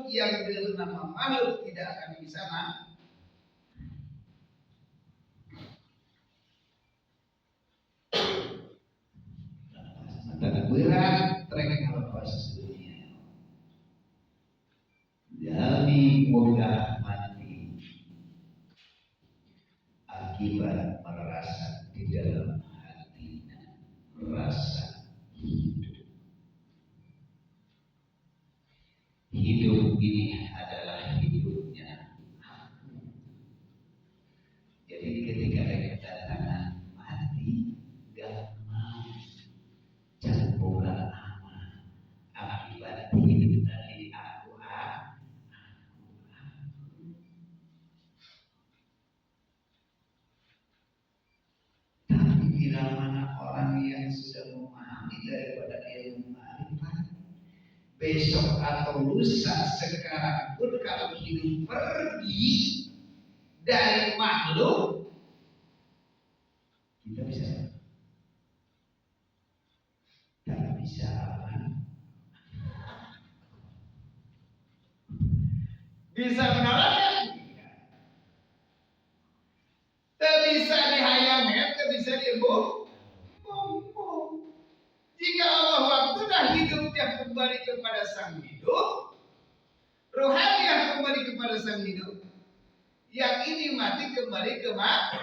yang bernama makhluk tidak akan bisa berat trek lepas dunia. Jadi mudah mati akibat merasa di dalam hatinya merasa hidup ini adalah hidupnya aku. Jadi ketika ada kedatangan mati gak mau campuran ama akibat hidup dari aku. Tapi bila mana orang yang sudah memahami daripada ilmu ma'rifat, besok atau lusa sekarang pun kalau hidup pergi dari makhluk, kita bisa tak bisa apa? Bisa menolaknya? Tak bisa dihayangkan, tak bisa dibuang. Jika Allah waktu dah hidupnya kembali kepada sang hidup, rohani yang kembali kepada sang hidup, yang ini mati kembali ke mati.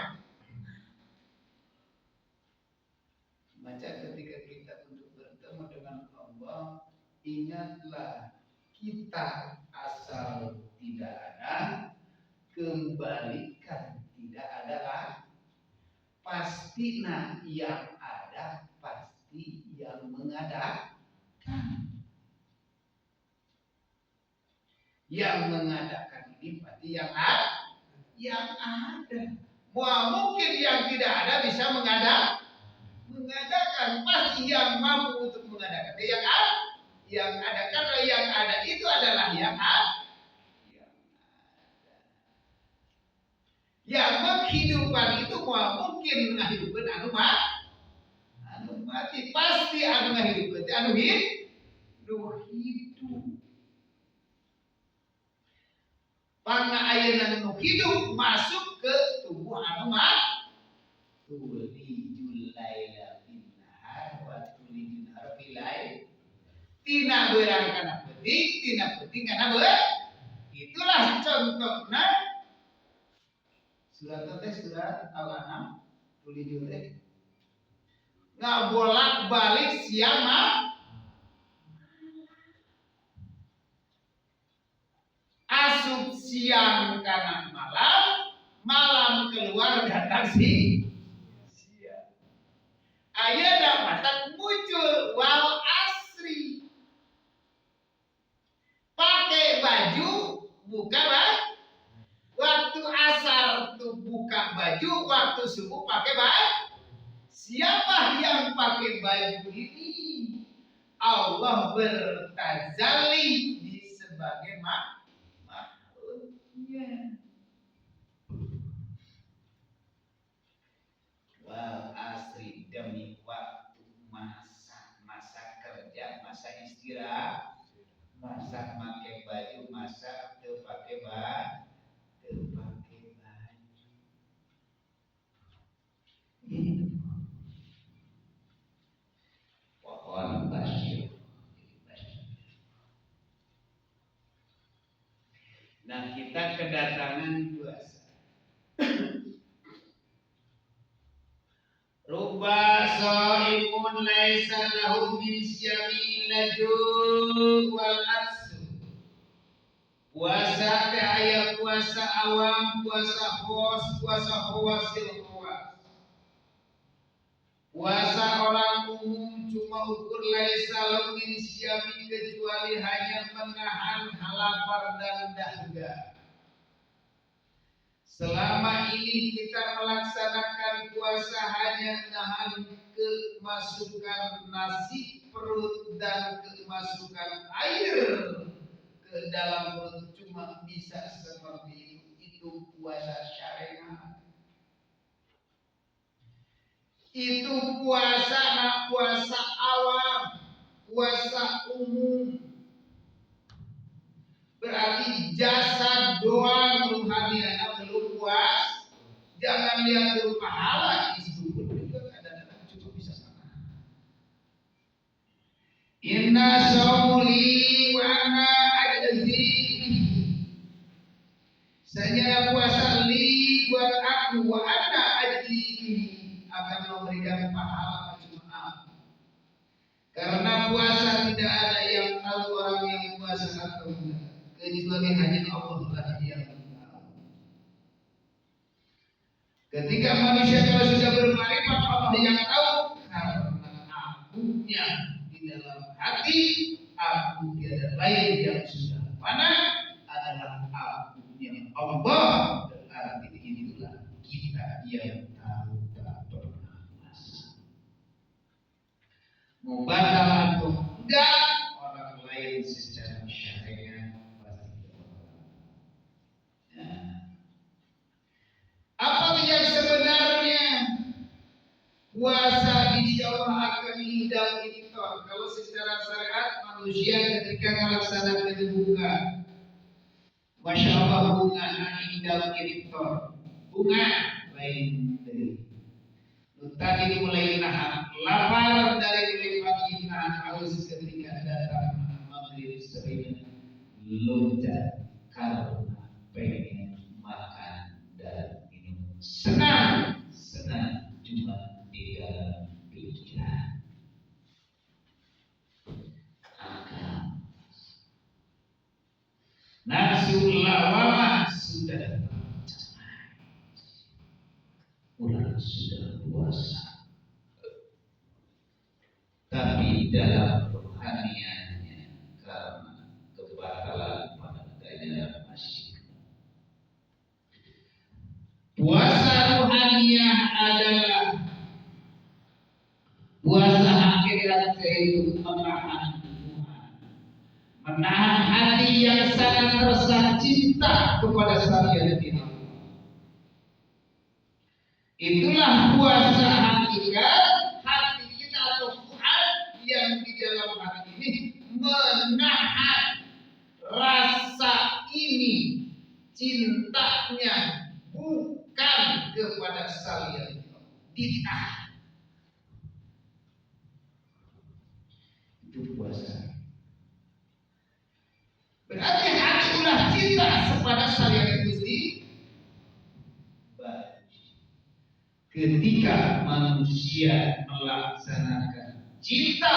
Maka ketika kita untuk bertemu dengan Allah, ingatlah kita asal tidak ada, kembalikan tidak adalah pasti yang ada pasti yang mengadakan. Yang mengadakan ini pasti yang ada. Mungkin yang tidak ada bisa mengadakan, pasti yang mampu untuk mengadakan yang ada karena yang ada itu adalah yang ada. Yang menghidupkan itu mungkin menghidupkan anu mati pasti anu menghidupkan anu hidup. Karena ayeuna nu hidup masuk ke tubuh anu mati. Tulijul laila fil nahar wa tulijul nahar fil lail. Tina beurang kana peuting, tina peuting kana beurang. Itulah contohna surat Al-An'am tulijul teh. Ngabolak-balik siang asup siang kana malam keluar datang siang. Ayeuna matak muncul wal asri. Pakai baju buka waktu asar tuh buka baju, waktu subuh pakai baju. Siapa yang pakai baju ini? Allah bertazali di sebagai makhluknya. Wal asri demi waktu masa kerja, masa istirahat, masa pakai baju, masa teu pakai baju. Pohon basyir. Nah, kita kedatangan puasa. Ruba shaimun laisa lahu min syami laju wal asu. Puasa teh aya puasa awam, puasa khos, puasa khawasil khawas. Puasa orang umum cuma ukur laisa lahu min syami kecuali hanya menahan lapar dan dahaga. Selama ini kita melaksanakan puasa hanya nahan kemasukan nasi perut dan kemasukan air ke dalam perut, cuma bisa seperti itu puasa syariah. Itu puasa awam, puasa umum. Berarti jasad doang, rohaniana belum puas. Jangan lihat dulu pahala, itu pun juga kadang-kadang cukup bisa sama. Inna syauli wa ana ajzi. Saya puasa li buat aku wa ana ajzi, akan memberikan pahala cuma aku. Karena puasa tidak ada yang tahu orang yang puasa atau enggak, kecuali hanya Allah lah yang tahu. Ketika manusia sudah bermarifat, Allah yang tahu, karena akunya di dalam hati, aku tiada lain yang sudah mana adalah akunya Allah. Berarti itulah kita yang tahu tak pernah masa. Mau batal atau enggak, orang lain secara syariat pasti ya. Apa yang sebenarnya puasa insya Allah akan hidang iftar. Kalau secara syariat manusia ketika melaksanakan buka, masya Allah bunga hidang iftar, bunga lain dari tadi mulai nahan lapar dari mulai pagi nahan haus ketika datang maghrib sering loncat karena pengen makan dan minum. Senang cuma di dalam pikiran. Nafsu lawamah sudah tercapai. Ular sudah puasa, tapi dalam rohaniannya karena kebatalan padanya masih. Puasa rohaniah adalah puasa akhirat, yaitu menahan hati yang sangat rasa cinta kepada Sang Yang Maha. Itulah puasa hakikat, hati kita atau fuad yang di dalam hati ini menahan rasa ini, cintanya bukan kepada Sang Yang Maha, ditahan. Itu puasa. Berarti hati ulah cinta kepada Sang Yang Maha. Ketika manusia melaksanakan cinta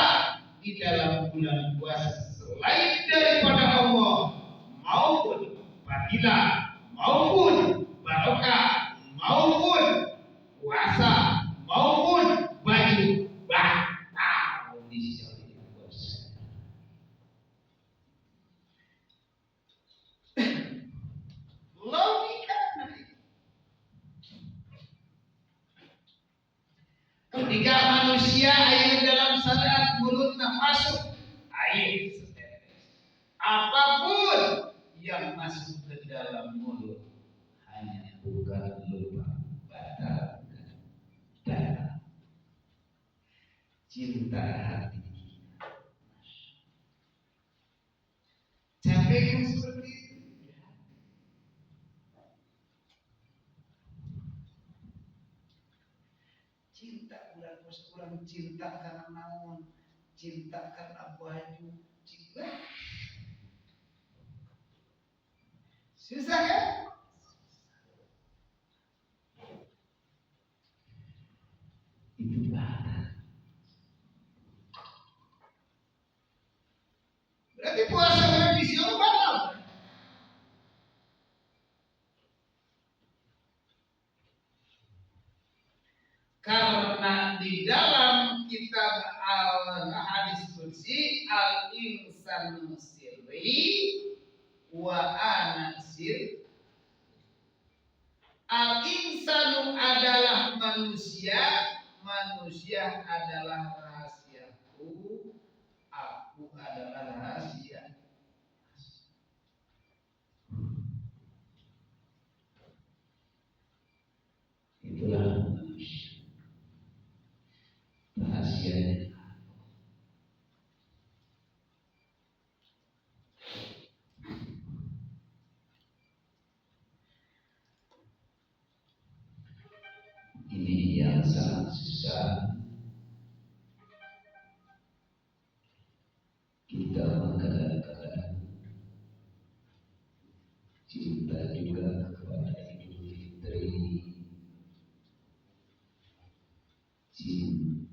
di dalam bulan puasa selain daripada Allah, maupun fadilah, maupun barokah, maupun puasa, maupun baju batal di sisi puasa. Ketika manusia air dalam syariat mulutnya masuk air setetes, apapun yang masuk ke dalam mulut hanya bukan lubang batal dan cinta hati. Capek seperti itu. Cinta bulan puasa kurang cinta karena naon, cinta karena baju, cinta. Susah kan? Itu batal. Berarti puasa berarti siapa batal? Karena di dalam kitab al-hadis qudsi al-insanu sirri wa ana sir. Al-insanu adalah manusia, manusia adalah rahasiaku, aku adalah rahasia. Itulah manusia. Rahasianya. izin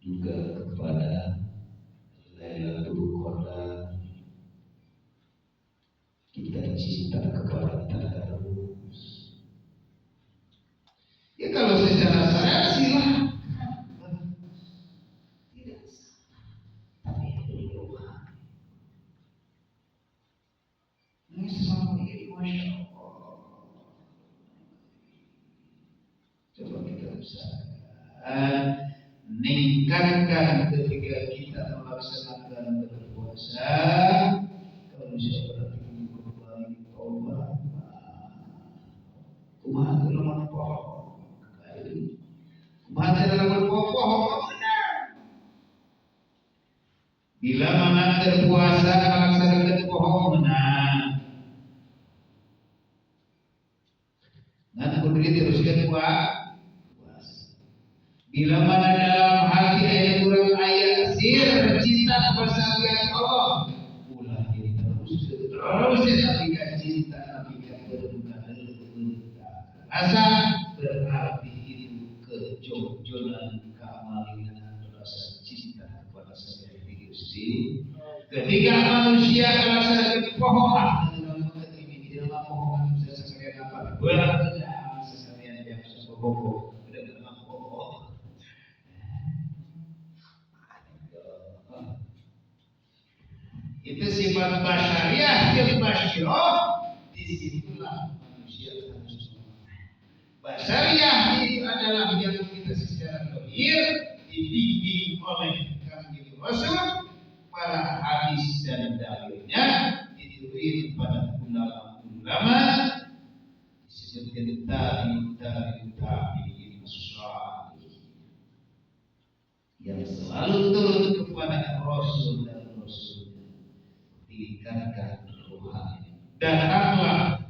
juga kepada Lailatul Qadar, kita cinta kepada tadarus. Ya kalau secara syariat silahkan, tidak salah, tapi berdoa. Ini semua ini masya Allah. Coba kita usahakan meningkatkan ketika kita melaksanakan berpuasa. Kalau bisa berarti kembali taubat. Kumaha dalam pohon. Kumaha dalam pohon benar. Bila mana berpuasa melaksanakan pohon benar. Nanti kudu teruskan puasa. Bila mana dalam hati ayat kurang ayat sir cinta kepada Allah, ulah jadi terus apikan cinta, apikan berbuka rasa berarti itu kejojolan kamalingan rasa cinta kepada Sang Hyang Gusti. Ketika manusia melaksanakan pohon dalam ini dalam pohon bisa sekalian apa? Berat sekalian yang sebobok. Itu sifat basyariah yang basyirah. Disitulah manusia harus basyariah itu adalah yang kita secara lahir dibimbing oleh kami Rasul, para hadis dan dalilnya ditulis pada ulama-ulama disebutkan tabi'in as-salih yang selalu turun kepada Rasul dan Rasul. Tingkatkan rohani. Datanglah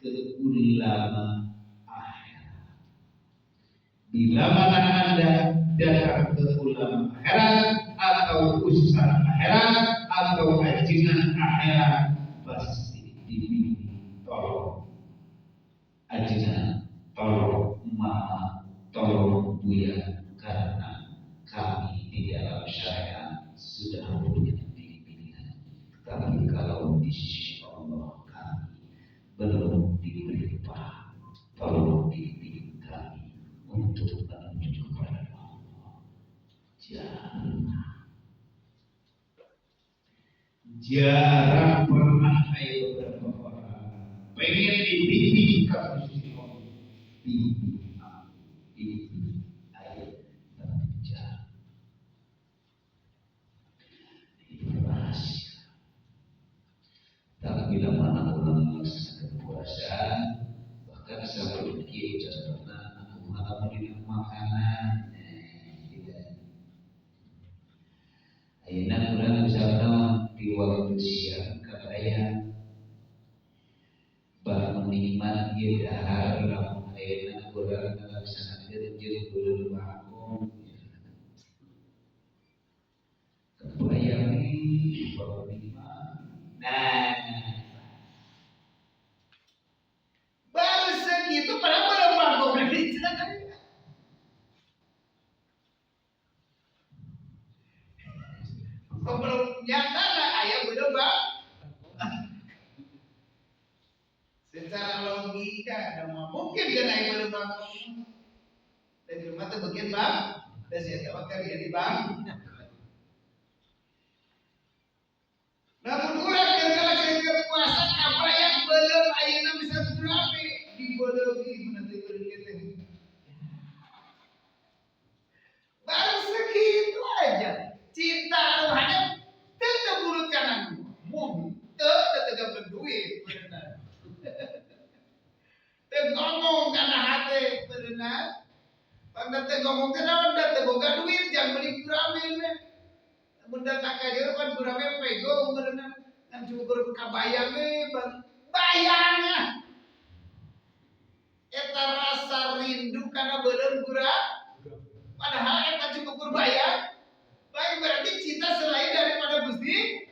ke ulama akhirat. Bila mana Anda datang ke ulama akhirat atau ustaz akhirat atau ajian akhirat, pasti dibimbing. Tolong ajian, tolong mama, tolong buya, karena kami di dalam syariat sudah punya. Tapi kalau di sisi Allah kami belum diberi paham, tolong dibimbing kami untuk menuju kepada Allah. Jarang pernah ayo beberapa orang pengen dibimbing ke sisi Allah. Bimbing, ayo berbicara. Itu rahasia. Tapi bila mana orang melaksanakan puasa, bahkan sampai begitu contohnya aku malah memberi makanan, tidak. Ayeuna urang misalnya di waktu siang kadaya bah menikmat ieu dahar lamun ayeuna urang melaksanakan jeung ulun bangkong. Kebayang nih bahwa nikmat. Nah, baru segitu pada belum bangkong lagi. Belum nyata lah ayah belum bang. Secara logika, mungkin kan ayah belum bangkong. Dan di rumah tuh bagian bang. Dan saya tahu kan dia di bang. Namun kurang kalau saya puasa apa yang belum ayana bisa berapi dibologi menanti berkete. Baru segitu aja. Cinta rohani tetap mulut kanan. Tetap berduit benar. Ngomong karena hati benar. Pangkat ngomong kenapa ndak boga duit jangan beli gurame. Bunda tak kadir kan gurame pego berenang kan cukur kabayang bayangnya eta rasa rindu karena belum gurah padahal eta cukup bayang baik berarti cinta selain daripada Gusti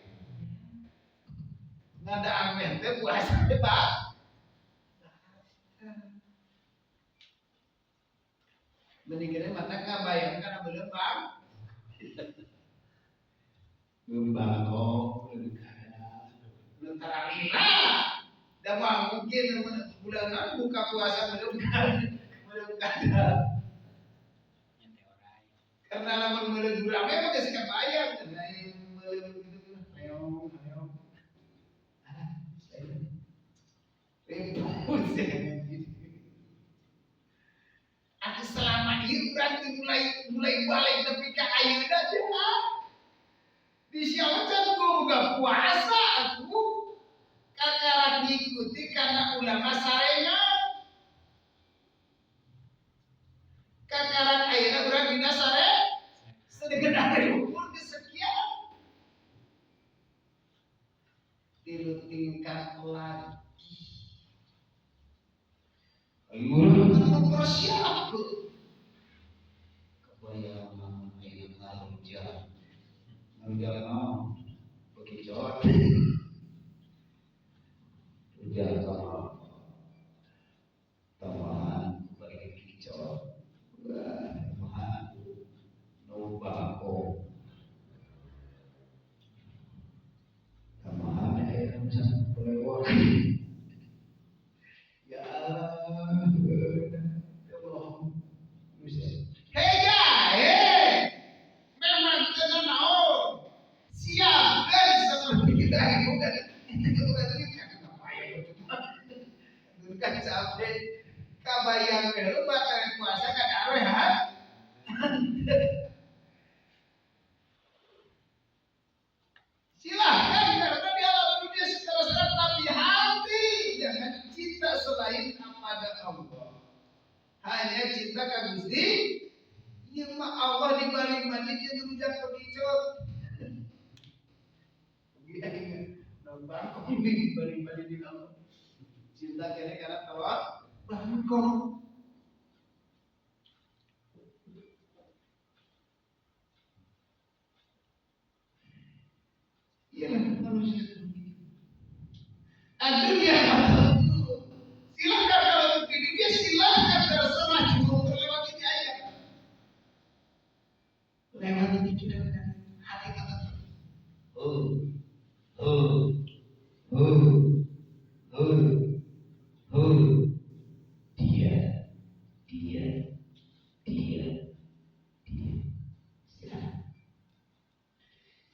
ngada amen teh puasa teh Pak Mendingan mata kabayang karena belum bang. Membangkok lebih kada, lentera lila. Dah mungkin bulanan buka puasa belum kada. Karena lamun meuleuh gurame mah geus kabayang, lain meuleuh gitu leong. Aku selama ini berarti mulai balik tapi ke ayeuna aja. Di siawacan gua buka puasa aku kakarak diikuti karena ulama sarena. Kakarak ayeuna urang dina sare sedeket dari ukur kesekian. Dirutinkan lagi. Ayo mempersiap. Kebayang ayeuna ngaruja. Jangan begitu. Jangan tambahan bagi kicau. Tambahan nubako. Tambahan air bisa lewat. Ya Allah. Memang tenang naon. Siap kan seperti kita ini bukan ini kan sampai kabayang dulu bakal puasa kan arwah ha. Silahkan karena di alam dunia secara serat tapi hati jangan cinta selain kepada Allah. Hanya cinta ke Gusti. Ya mah Allah di balik mana dia berujak pekicot. Nambah ini balik di Allah. Cinta kene karena tawak bangkong. Iya manusia. Dunia silakan kalau begini dia silakan terserah cuma melewati ayat. Lewat ini juga hati kata. Dia. Silakan.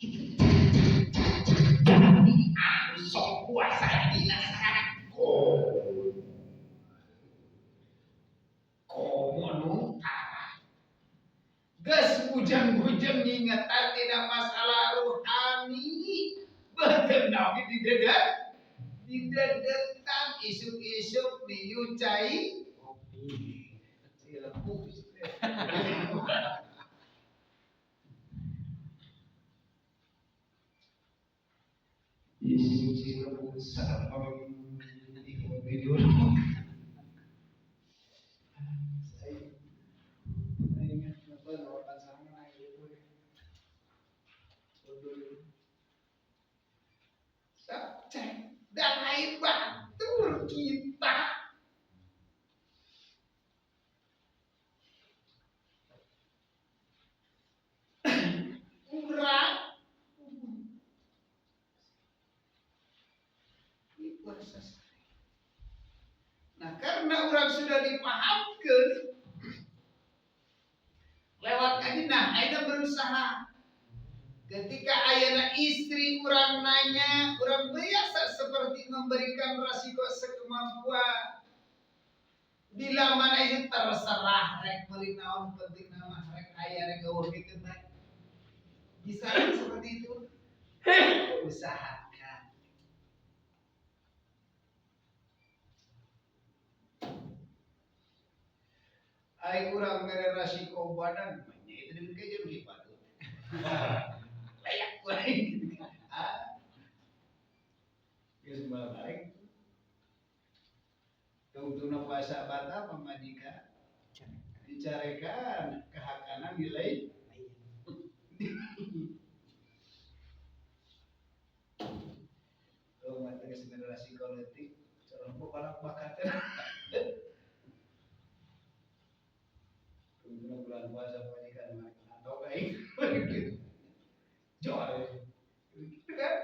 Itu jadi aku sok puasa dinasakan. Komo gas bujang-bujang ingatan tidak masalah rohani berkenal di dedetan isuk-isuk diucai isuk-isuk sarang tidur. Cek dan air batur kita urang nah karena orang sudah dipahamkan lewat kaji nah aina berusaha ketika ayana istri orang nanya, orang biasa seperti memberikan resiko sekemampuan. Bila mana itu terserah, rek beli naon penting nama rek ayah rek gawur gitu baik. Bisa seperti itu, usahakan. Ay kurang mere resiko badan, itu dengan kejar lipat. Layak gue ya semua baik tunggu puasa bata pemajikan dicarekan kehakanan nilai materi generasi politik calon balak bakatnya bulan puasa pernikahan atau kayak jual gitu kan.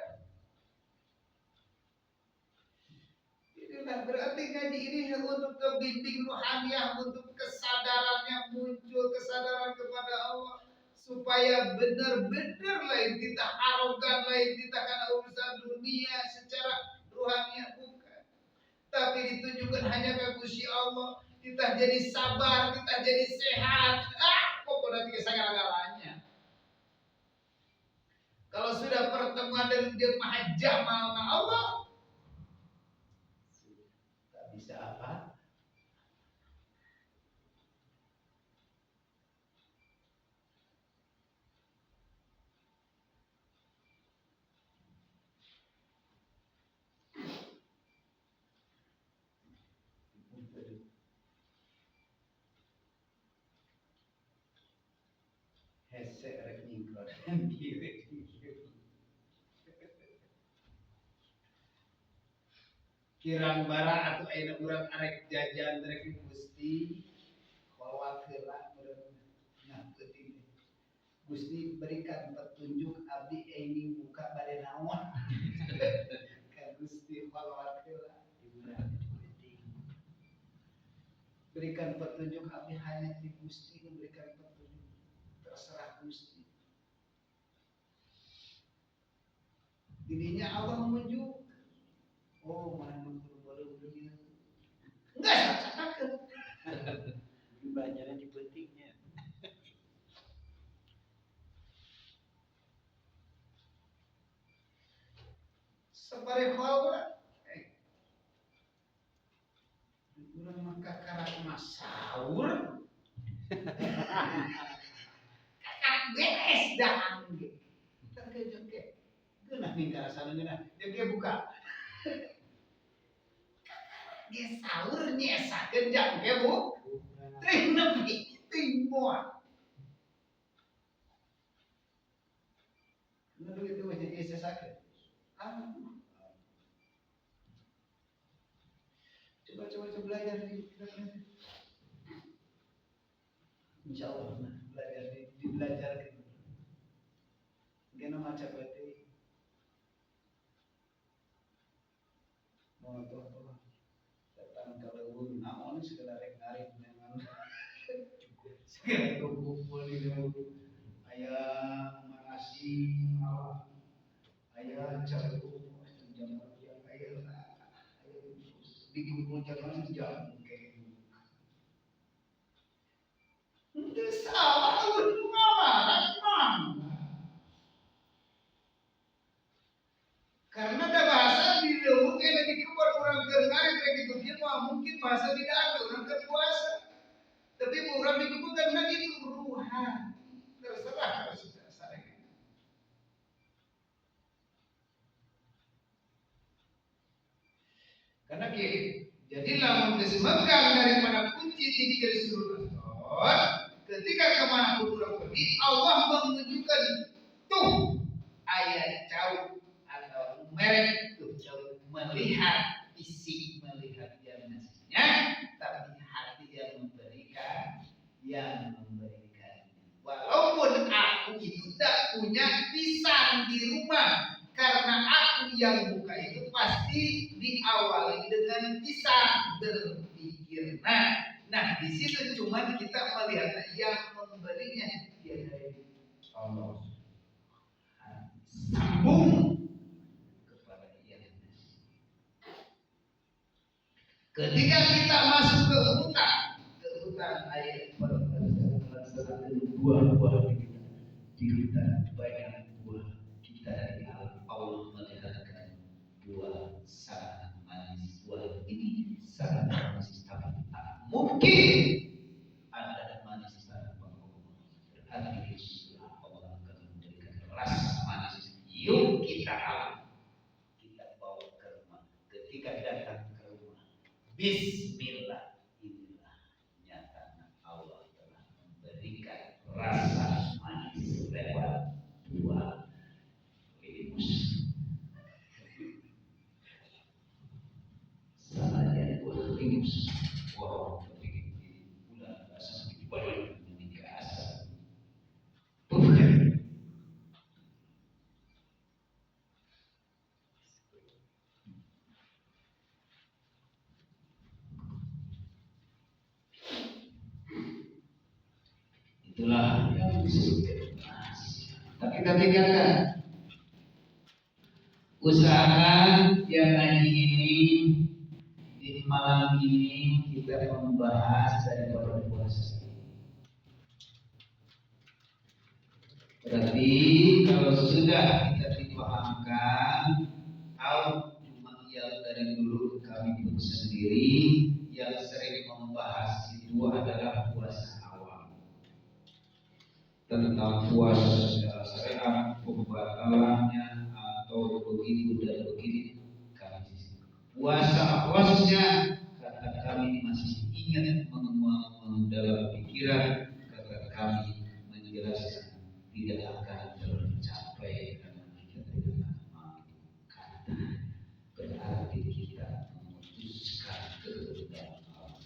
Inilah berarti ngaji ini untuk kebimbing rohaniah, untuk kesadaran yang muncul, kesadaran kepada Allah, supaya benar-benar lain kita arogan, lain kita karena urusan dunia secara rohaniah bukan, tapi ditunjukkan hanya ke Gusti Allah. Kita jadi sabar, kita jadi sehat. Pokoknya tiga segala-galanya. Kalau sudah pertemuan dengan Dia Maha Jamal Allah, tak bisa apa. Hesek rek nyingkrot diri. Kirang bara atau ayeuna urang arek jajan rek Gusti khawatirlah urang ngapeuting. Gusti berikan petunjuk abdi ini buka bade naon. Ka Gusti khawatirlah urang penting. Berikan petunjuk abdi hanya di Gusti memberikan petunjuk. Terserah Gusti. Dirinya Allah menunjuk. Oh, mana baru dia. Enggak cakakeun. Belajarnya di pentingnya. Sabare hawa. Urang maka karak masaur. Kakak beres dah angge. Terkejut. Geunah nih ka sana geunah. Dia buka. Dia sahur nyesakeun jang ge Bu. Teh nepi teh moal. Nu itu wajah dia nyesakeun. Coba belajar di insya Allah belajar gimana macam berarti mau apa datang ke leuweung naon segala rek narik dengan segala kumpul di leuweung aya manasi aya carup jam yang aya dikumpul jangan jam itu salah lu pengamalan karena ada bahasa di leuweung lagi keluar orang gergarit kayak gitu dia mungkin bahasa tidak ada orang berpuasa tapi orang dikumpulkan kan itu ruhan terserah saya. Karena jadi lamun geus megang daripada kunci tikir surut ketika kemana pun orang pergi Allah menunjukkan tuh ayat jauh atau merek tuh jauh melihat fisik melihat yang nasinya tapi hati yang memberikan walaupun aku itu tidak punya pisang di rumah karena aku yang buka itu pasti diawali dengan pisang berpikir nah di situ cuma kita melihat yang memberinya dia dari Allah sambung kepada dia. Ketika kita masuk ke hutan ayat buah-buah di hutan banyak buah kita dari Allah melihatkan buah sangat manis buah ini sangat manis tapi tak mungkin ada manis tanpa Allah berarti Allah akan memberikan rasa manis yuk kita bawa ke rumah ketika datang ke rumah bismillah inilah nyata Allah telah memberikan rasa manis lewat buah limus saja buah limus orang berpikir bulan puasa dibayar Itulah yang disebut demokrasi. Tapi kata usahakan yang ngaji ini di malam ini kita membahas daripada puasa. Berarti kalau sudah kita dipahamkan, atau cuma yang dari dulu kami pun sendiri yang sering membahas itu adalah puasa awal. Tentang puasa secara syariat, pembatalannya atau begitu dan begini kami. Puasa kata kami masih ingat dalam pikiran kata kami menjelaskan tidak akan tercapai karena kita tidak mampu kata berarti kita memutuskan kehendak Allah.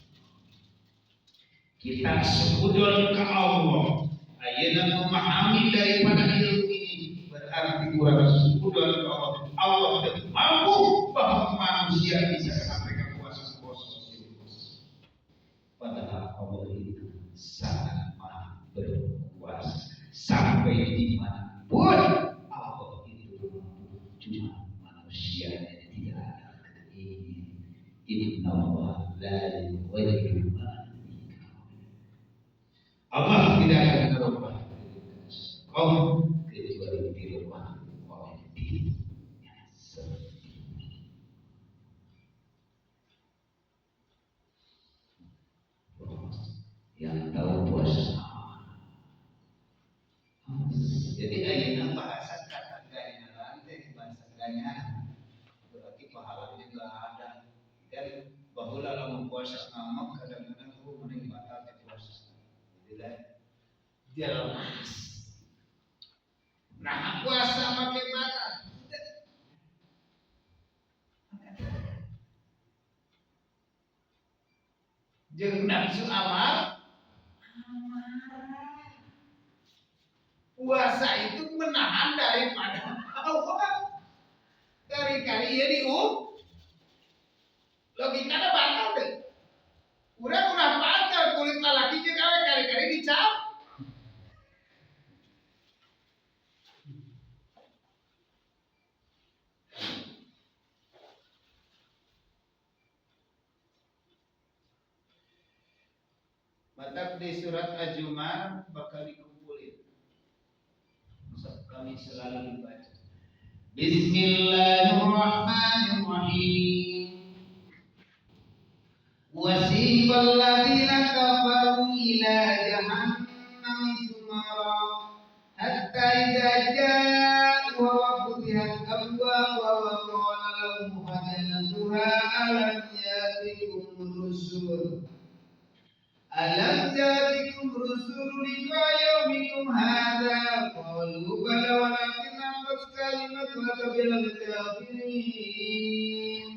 Kita sehudon ke Allah. Ayeuna memahami daripada ilmu ini berarti kurang sehudon ke Allah. Allah tidak mampu bahwa manusia bisa sampai ke puasa kosong. Padahal Allah itu sangat maha berkuasa. Sampai di mana pun Allah itu cuma manusia yang tidak ada ini. Inna Allah la yughayyiru ma Allah tidak akan merubah kaum kecuali dirubah oleh dirinya sendiri. Yang tahu puasa. Jadi ayeuna bahasa kata gaya nanti bahasa gaya berarti pahalanya enggak ada. Dan bahula lamun puasa ngamuk kadang-kadang tuh mending batal ke puasa. Jadi jelas. Nah puasa pakai batal. Jeung nafsu amal puasa itu menahan daripada Allah. Kari-kari ya dium. Logikanya batal deh. Udah batal kulit lalaki juga kari-kari dicap. Mantap di surat Az-Zumar bakal dikumpulin. Kami selalu dibaca. Bismillahirrahmanirrahim. Wasibal ladzina kafaru ila jahannam zumara hatta idza ja'u wa futihat abwabuha wa qala lahum khazanatuha alam ja'akum rusulun ila yaumikum hadza qalu bala walakin naqas kalimatu bil kafirin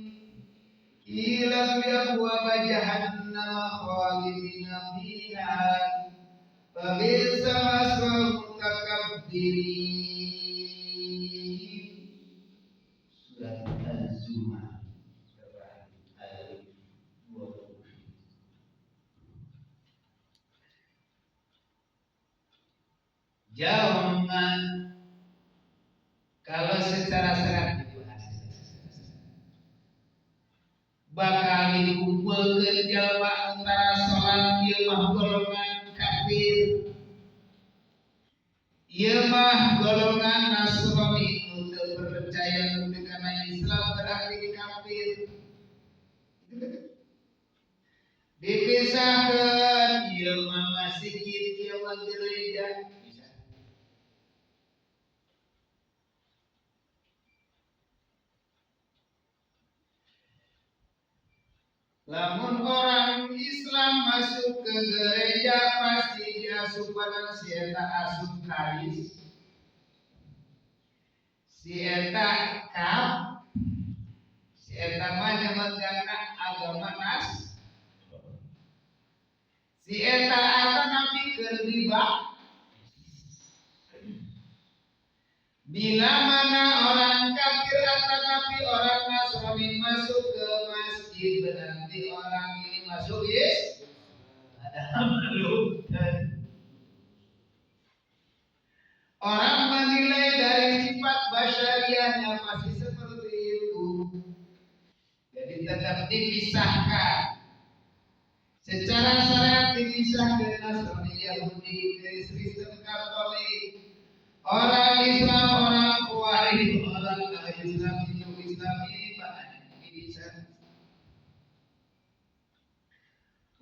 ila bi'abwa jahannam khalidina fiha fa bi'sa maswal mutakabbirin. Surat Az-Zumar ayat 20. Jangan kalau secara serat dibahas bakal dikumpulkeun jalma antara salat ieu mah golongan kafir, ieu mah golongan Nasrani nu teu percaya nu kana Islam berarti kafir. Dipisahkeun ieu mah masjid ieu mah gereja. Lamun orang Islam masuk ke gereja pasti diasupan si eta asup karis, si eta kap, si eta mah nyamegana agama nas, si eta apa nabi keur riba. Bila mana orang kafir atau nabi orang Nasrani masuk ke masjid berarti orang ini masuk ada makhluk. dipisahkan. Secara syariat dipisahkan Nasrani, Yahudi, Kristen, Katolik, orang Islam, orang Khawarij, orang Islam, Islam ini bisa.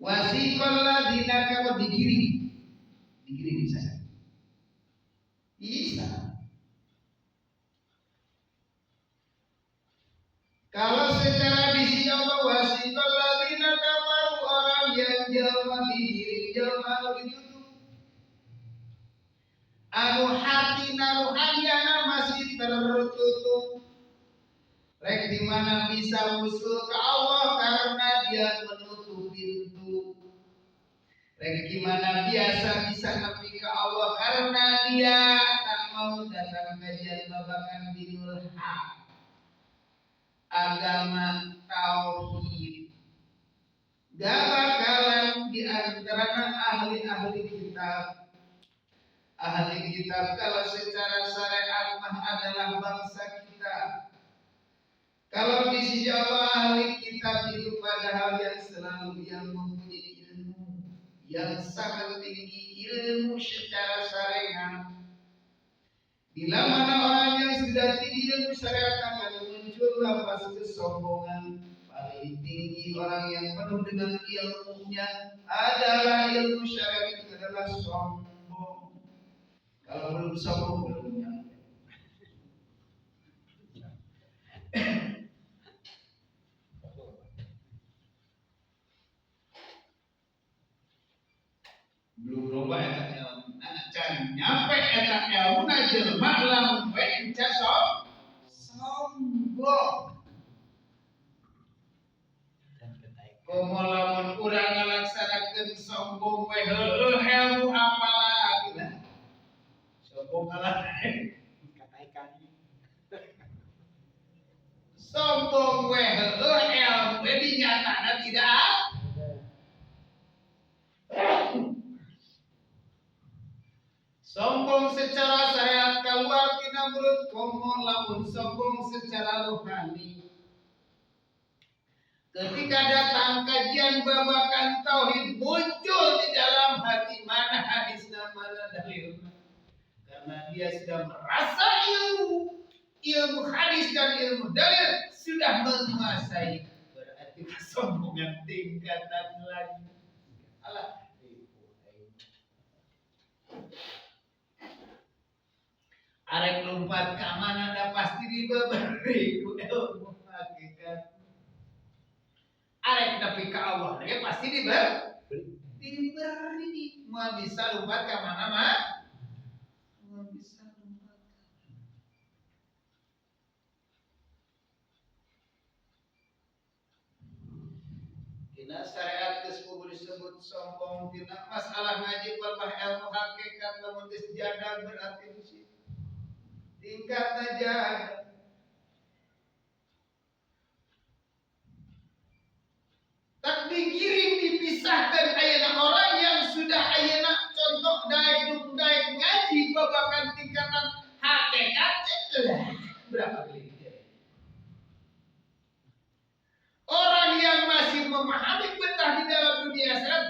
Wasiqal ladina kamu digiring bisa. Bisa. Kalau secara visi Allah wasiqal ladina kafaru, orang yang jelma digiring, jelma ditutup. Anu hati naruhaniana masih tertutup. Rek di mana bisa usul ke Allah karena dia menutup pintu. Rek di mana biasa bisa nepi ke Allah karena dia tak mau datang kajian babakan dinul haq, agama tauhid. Gak bakalan di antara ahli-ahli kitab. Ahli kitab kalau secara syariat mah adalah bangsa kita. Kalau di sisi Allah ahli kitab itu padahal yang selalu yang mempunyai ilmu yang sangat tinggi, ilmu secara syariat. Bila mana orang yang sudah tinggi ilmu syariat akan muncul lafaz kesombongan. Paling tinggi orang yang penuh dengan ilmunya adalah ilmu syariat, itu adalah sombong. Kalau belum sombong belum nyampe. Belum loba eta ilmu. Can nyampe eta ilmu na jelema lamun we enca sombong. Komo lamun urang ngalaksanakeun sombong we heueuh ilmu apalagi. Sombong kalah kataikan. Sombong we heueuh ilmu we dinyatana tidak. Sombong secara syariat keluar tina mulut komo, lamun sombong secara rohani. Ketika datang kajian babakan tauhid muncul di dalam hati mana hadisnya mana dalilnya. Karena dia sudah merasa ilmu hadis dan ilmu dalil sudah menguasai, berarti kesombongan tingkatan lagi. Allah. Arek lompat ke mana dah pasti diberi ku ilmu hakikat. Arek tapi ke Allah dia pasti diberi. Mau bisa lompat ke mana mah? Mau bisa lompat. Tina syariat tersebut disebut sombong. Tina masalah ngaji balbah ilmu hakikat lamun geus jadang berarti musik. Tingkat aja. Tak digiring dipisahkan ayana orang yang sudah ayana contoh daek ngaji babakan tingkatan hakikat berapa kali orang yang masih memahami betah di dalam dunia akhirat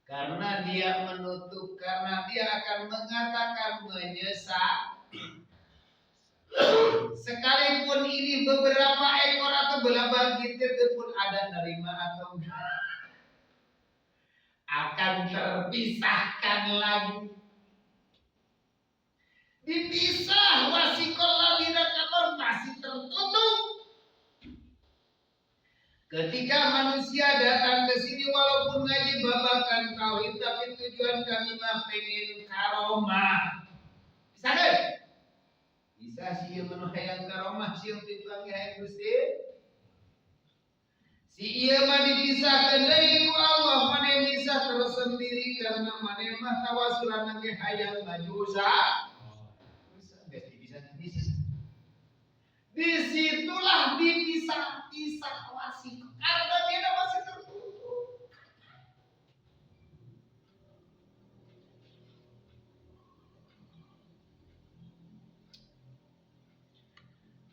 karena dia menutup, karena dia akan mengatakan menyesal. Sekalipun ini beberapa ekor atau belabang kita pun ada nerima atau enggak, akan terpisahkan lagi. Dipisah wasiqal ladina kafaru masih tertutup. Ketika manusia datang ke sini walaupun ngaji babakan tauhid tapi tujuan kami mah pengen karomah. Bisa kan? Bisa sih menu hayang karomah sih dipanggil hayang Gusti. Si ieu mah dipisahkeun deui ku Allah, mane bisa tersendiri karena mane mah tawasulan ge hayang maju usah. Bisa. Disitulah dipisah wasiq. Karena dia masih tertutup.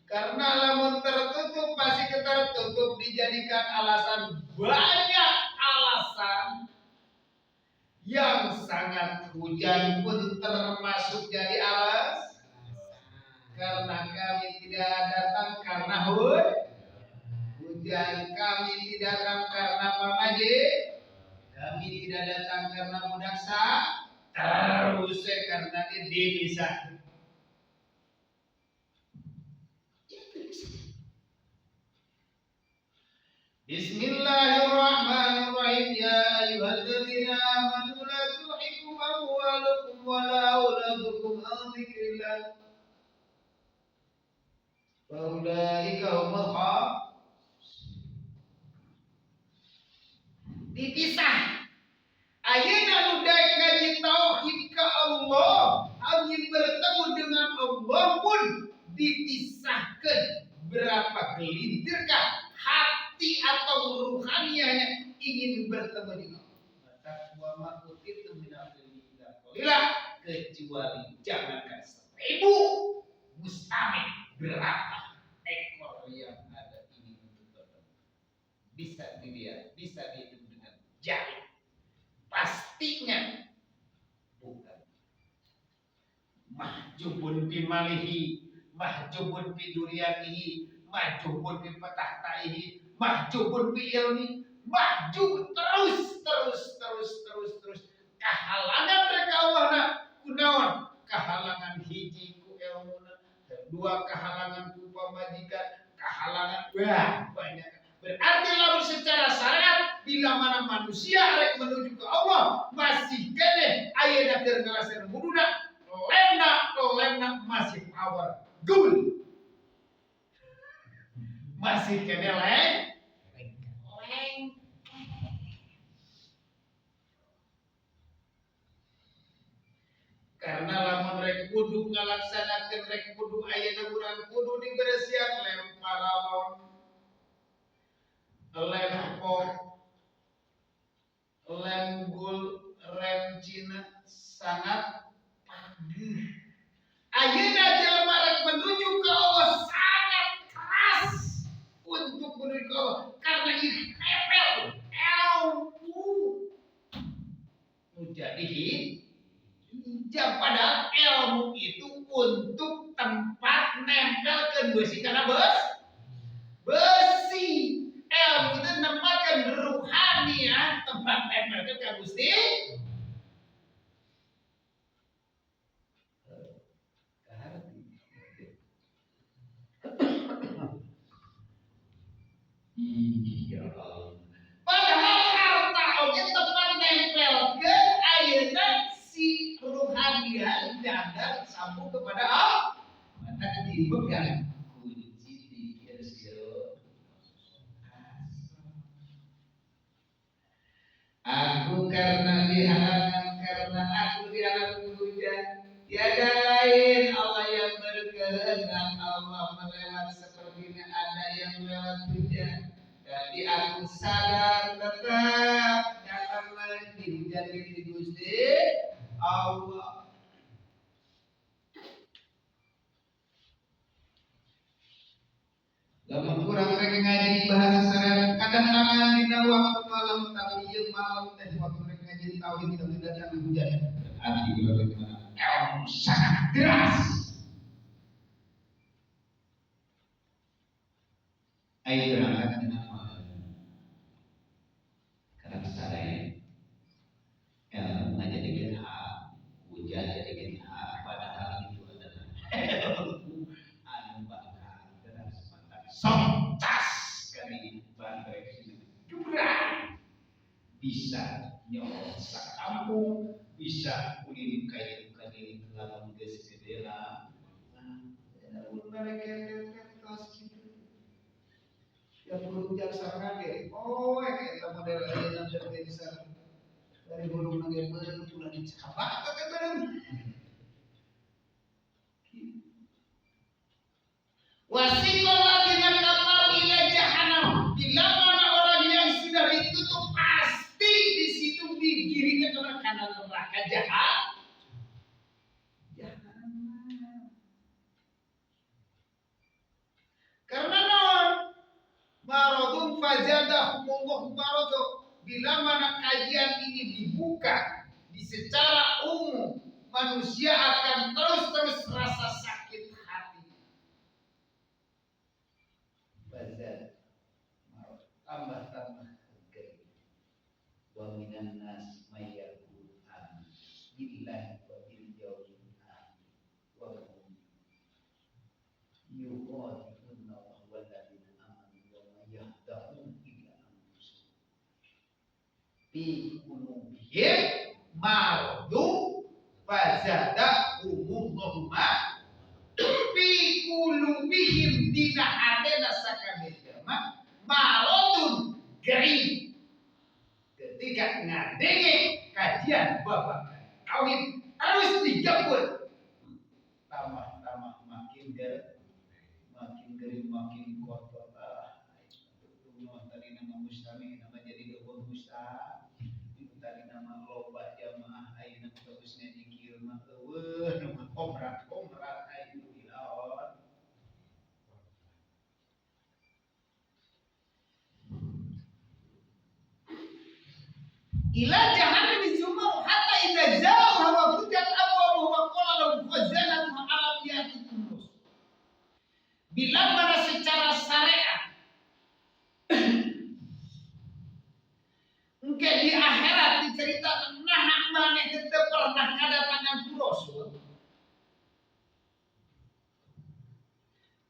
Karena lamun tertutup pasti tertutup dijadikan alasan, banyak alasan yang sangat. Hujan pun termasuk jadi alas, karena kami tidak datang karena hujan, kami tidak datang karena pamaji, kami tidak datang karena mudaksa, terus karena ini bisa. Bismillahirrahmanirrahim. Ya ayyuhalladzina amanu la tulhikum amwalukum wa la auladukum an dzikrillah. Wa ulaika humul dipisah. Ayeuna nu daek ngaji tauhid ka Allah, angin bertemu dengan Allah pun dipisahkan. Berapa gelintirkah hati atau ruhanianya ingin bertemu dengan Allah. Takwa makutit minal qalila, kecuali jangankan 1000 mustami berapa ekor yang ada ini untuk bertemu. Bisa dilihat, bisa dihitung dengan jari. Pastinya bukan. Mahjubun bimalihi, mahjubun biduriyatihi, mahjubun bifatahtahi, mahjubun biilmi, mahjub terus. Kahalangan mereka Allah kunaon, kahalangan hiji ku ilmuna, kedua kahalangan ku pamajikan, kahalangan banyak. Berarti lalu secara syariat bila mana manusia rek menuju ke Allah masih kene ayeuna keur ngalasen muduna lemna masih power gul, masih kene leng. Karena lamun rek kudu ngalaksanakeun rek kudu ayeuna urang kudu diberesian lem paralon, lem pom, lem gul, rem Cina sangat pagih. Ayeuna jelema rek menuju ke Allah sangat keras untuk menuju ke Allah karena ini nempel ilmu. Jadi hijab pada ilmu itu untuk tempat nempel ke besi karena besi. Ilmu itu nempatkan ruhani ya, tempat nempel ke Gusti. Iya. Padahal harta oge tempat nempel ke ayeuna si ruhanian janda sambung kepada Allah. Maka dipegang kunci dikir siro. Aku karena dihalangan, karena aku dihalangan hujan. Tiada lain Allah yang berkehendak. Allah melewat sepertinya ada yang lewat hujan. Tapi aku sadar tetap datang lagi hujan di Gusti Allah. Lamun kurang rek ngaji bahasa syariat kadang-kadang dina waktu malam, tapi ieu malam teh waktu rek ngaji tauhid tapi datang hujan. Berarti bagaimana? Ilmu sangat deras. Ayo berangkat dengan karena sadaya ilmu ngaji dengan hujan jadi dengan padahal itu adalah anu bakal deras mantap sontas kali bandrek jumlah bisa nyolong sakampung, bisa kulin kayu kadin lamun geus gedela. Nah, mereka tos kitu. Ya burung jaksana ge. Oh, eta model ayeuna teh bisa dari burung nage beun ulah dicabak ka beun. Wasiqal ladzina kafaru ila jahannam. Bila mana orang yang sudah ditutup pasti di situ digiringkan ke neraka jahat. Karena non bila mana kajian ini dibuka di secara umum, manusia akan terus rasa sakit hati. Bazar tambah gay. Wa minan nas mayyaqul amin billahi wa bil yawmil akhir wa hum yuqatiluna wa alladziina amanu wa ma yahdahum illa anfusahum fi qulubihim maradun fazadahumullahu fi qulubihim dina hatena sakabeh jama maradun gering. Ketika ngadenge kajian babak tauhid harus dijabut, tambah makin gering makin kotor. Tadi nama mustami nama jadi dua mustah, itu tadi nama loba jamaah ayeuna bagusnya dikir mah eueuh nama komrat ayeuna ilaon. Ila jahannam bizumar hatta idza ja'aha wa futat abwabuha wa qala lahum khazanatuha alam ya'tikum rusul. Bila mana secara syariat engke di akhirat diceritakan nah maneh teu pernah kadatangan ku rasul.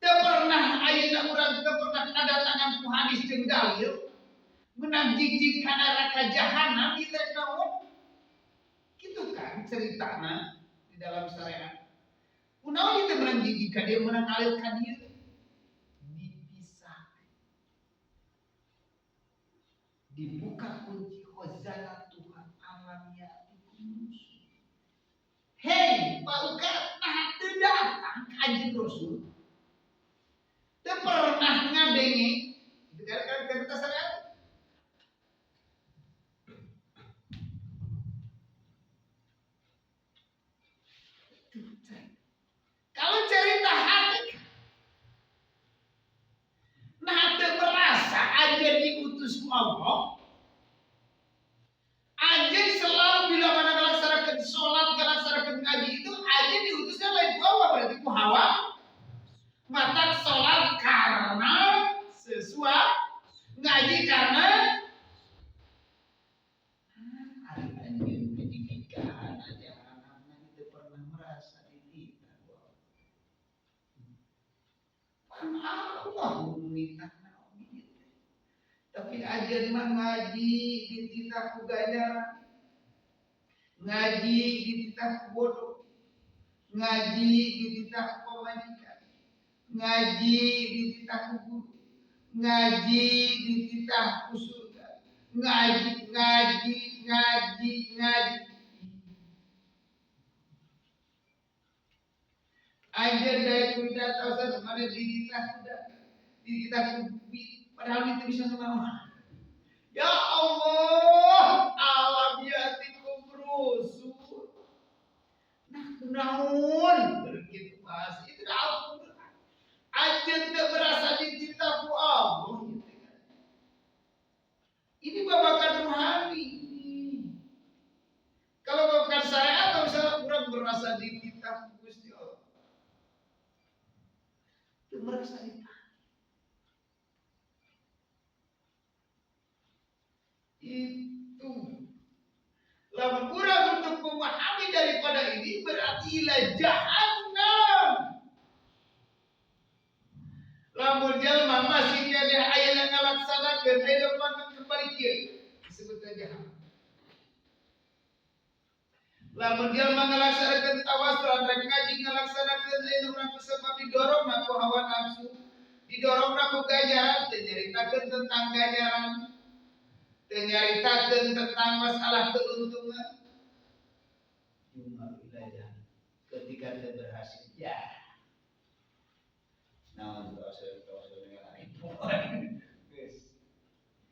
Teu pernah ayeuna urang teu pernah kadatangan ku hadis jeung dalil. Menang jijik kana neraka jahanam itu naon? Gitu kan ceritana di dalam syariat. Kunaon itu menang jijik ka dia menang alir ka dia? Dipisah. Dibuka kunci khazanah Tuhan alam ya'tikum. Hei, paukat nah teu datang ka anjeun Rasul. Teu pernah ngadenge itu kan cerita syariat. Kalau cerita hakikat, nah teu merasa anjeun diutus ku Allah, anjeun selalu bila mana ngalaksanakeun salat, ngalaksanakeun ngaji itu anjeun diutusnya lain ku Allah berarti ku hawa. Matak salat karena sesuatu, ngaji karena anjeun pendidikan aja anak-anak itu pernah merasa dititah. Allah meminta naon. Tapi ajeun mah ngaji dititah ku ganjaran. Ngaji dititah ku bodoh. Ngaji dititah ku pamajikan. Ngaji dititah ku guru. Ngaji dititah ku surga. Ngaji. Anjeun daek kuda tausan mana dititah ku padahal itu bisa ngelawan. Ya Allah, alam ya'tikum rusul. Nah, kunaon begitu pas itu Al-Qur'an. Anjeun teu berasa dititah ku Allah. Ini babakan rohani. Kalau babakan syariat atau misalnya kurang berasa dititah ku Gusti Allah. Teu merasa dititah. Itu lamun kurang untuk memahami daripada ini berarti ila jahannam. Lamun jalma masih keneh aya ngalaksanakeun depan kembali kieu disebut jahannam. Lamun jalma ngalaksanakeun tawasul rek ngaji ngalaksanakeun lain urang sebab didorong ku hawa nafsu, didorong ku ganjaran, teu nyaritakeun tentang ganjaran. Nyaritakeun tentang masalah keuntungan. Cuma wilayah ketika dia berhasil ya. Nah, dosa yang lain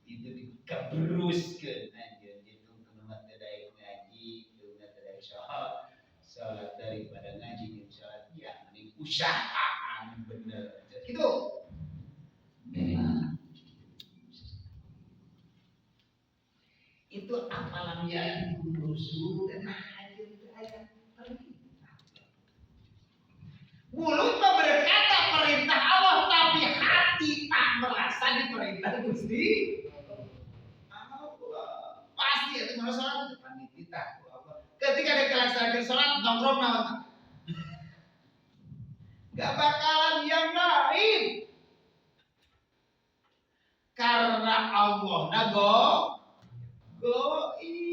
itu dikebruskeun anjeun itu teman teh ngaji, teu teh salat daripada ngaji jeung salat ya mending usahaan bener. Gitu. Memang susu dan aja itu ayat perintah. Mulut berkata perintah Allah, tapi hati tak merasa diperintah Gusti Allah. Pasti itu masalah depan kita. Ketika ada kelaksanaan sholat nongkrong naon, gak bakalan yang lain. Karena Allah goib.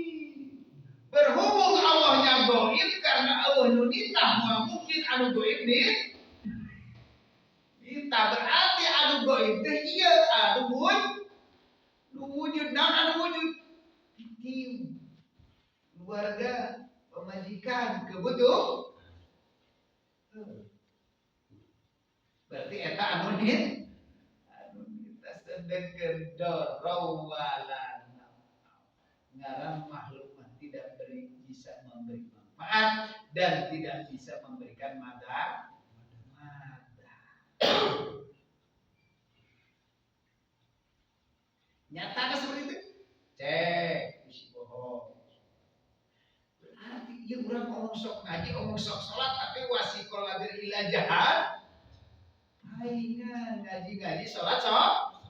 Berhubung Allahnya goib, karena Allah nunitah mungkin anu goib nih. Kita berarti anu goib teh iya anu wujud naon anu wujud tim keluarga pemajikan kebutuh. Berarti eta anu nih sedengkeun dorowalana ngaran makhluk tidak bisa memberi manfaat dan tidak bisa memberikan madar. Nyatanya seperti itu. Cek isi bohong. Berarti ya orang ngomong sok ngaji, ngomong sok sholat, tapi wasikol ladir ilah jahat. Aina ngaji sholat sok.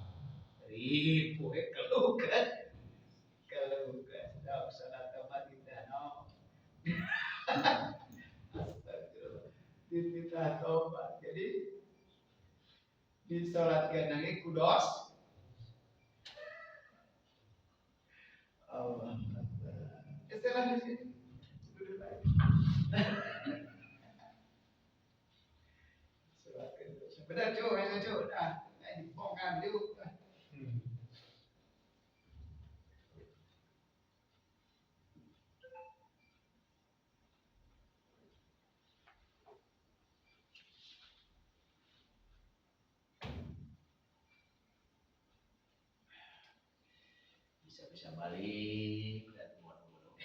Ribu kelukan. Dah sholat tempat kita no. Astagfirullah. Kita tobat. Jadi disolatkan nanti kudos. Allah. Istilah di sini. Duduk lagi. Solatkan. Benar cuy, dah. Ini bongkar dulu. Bisa balik dan bodoh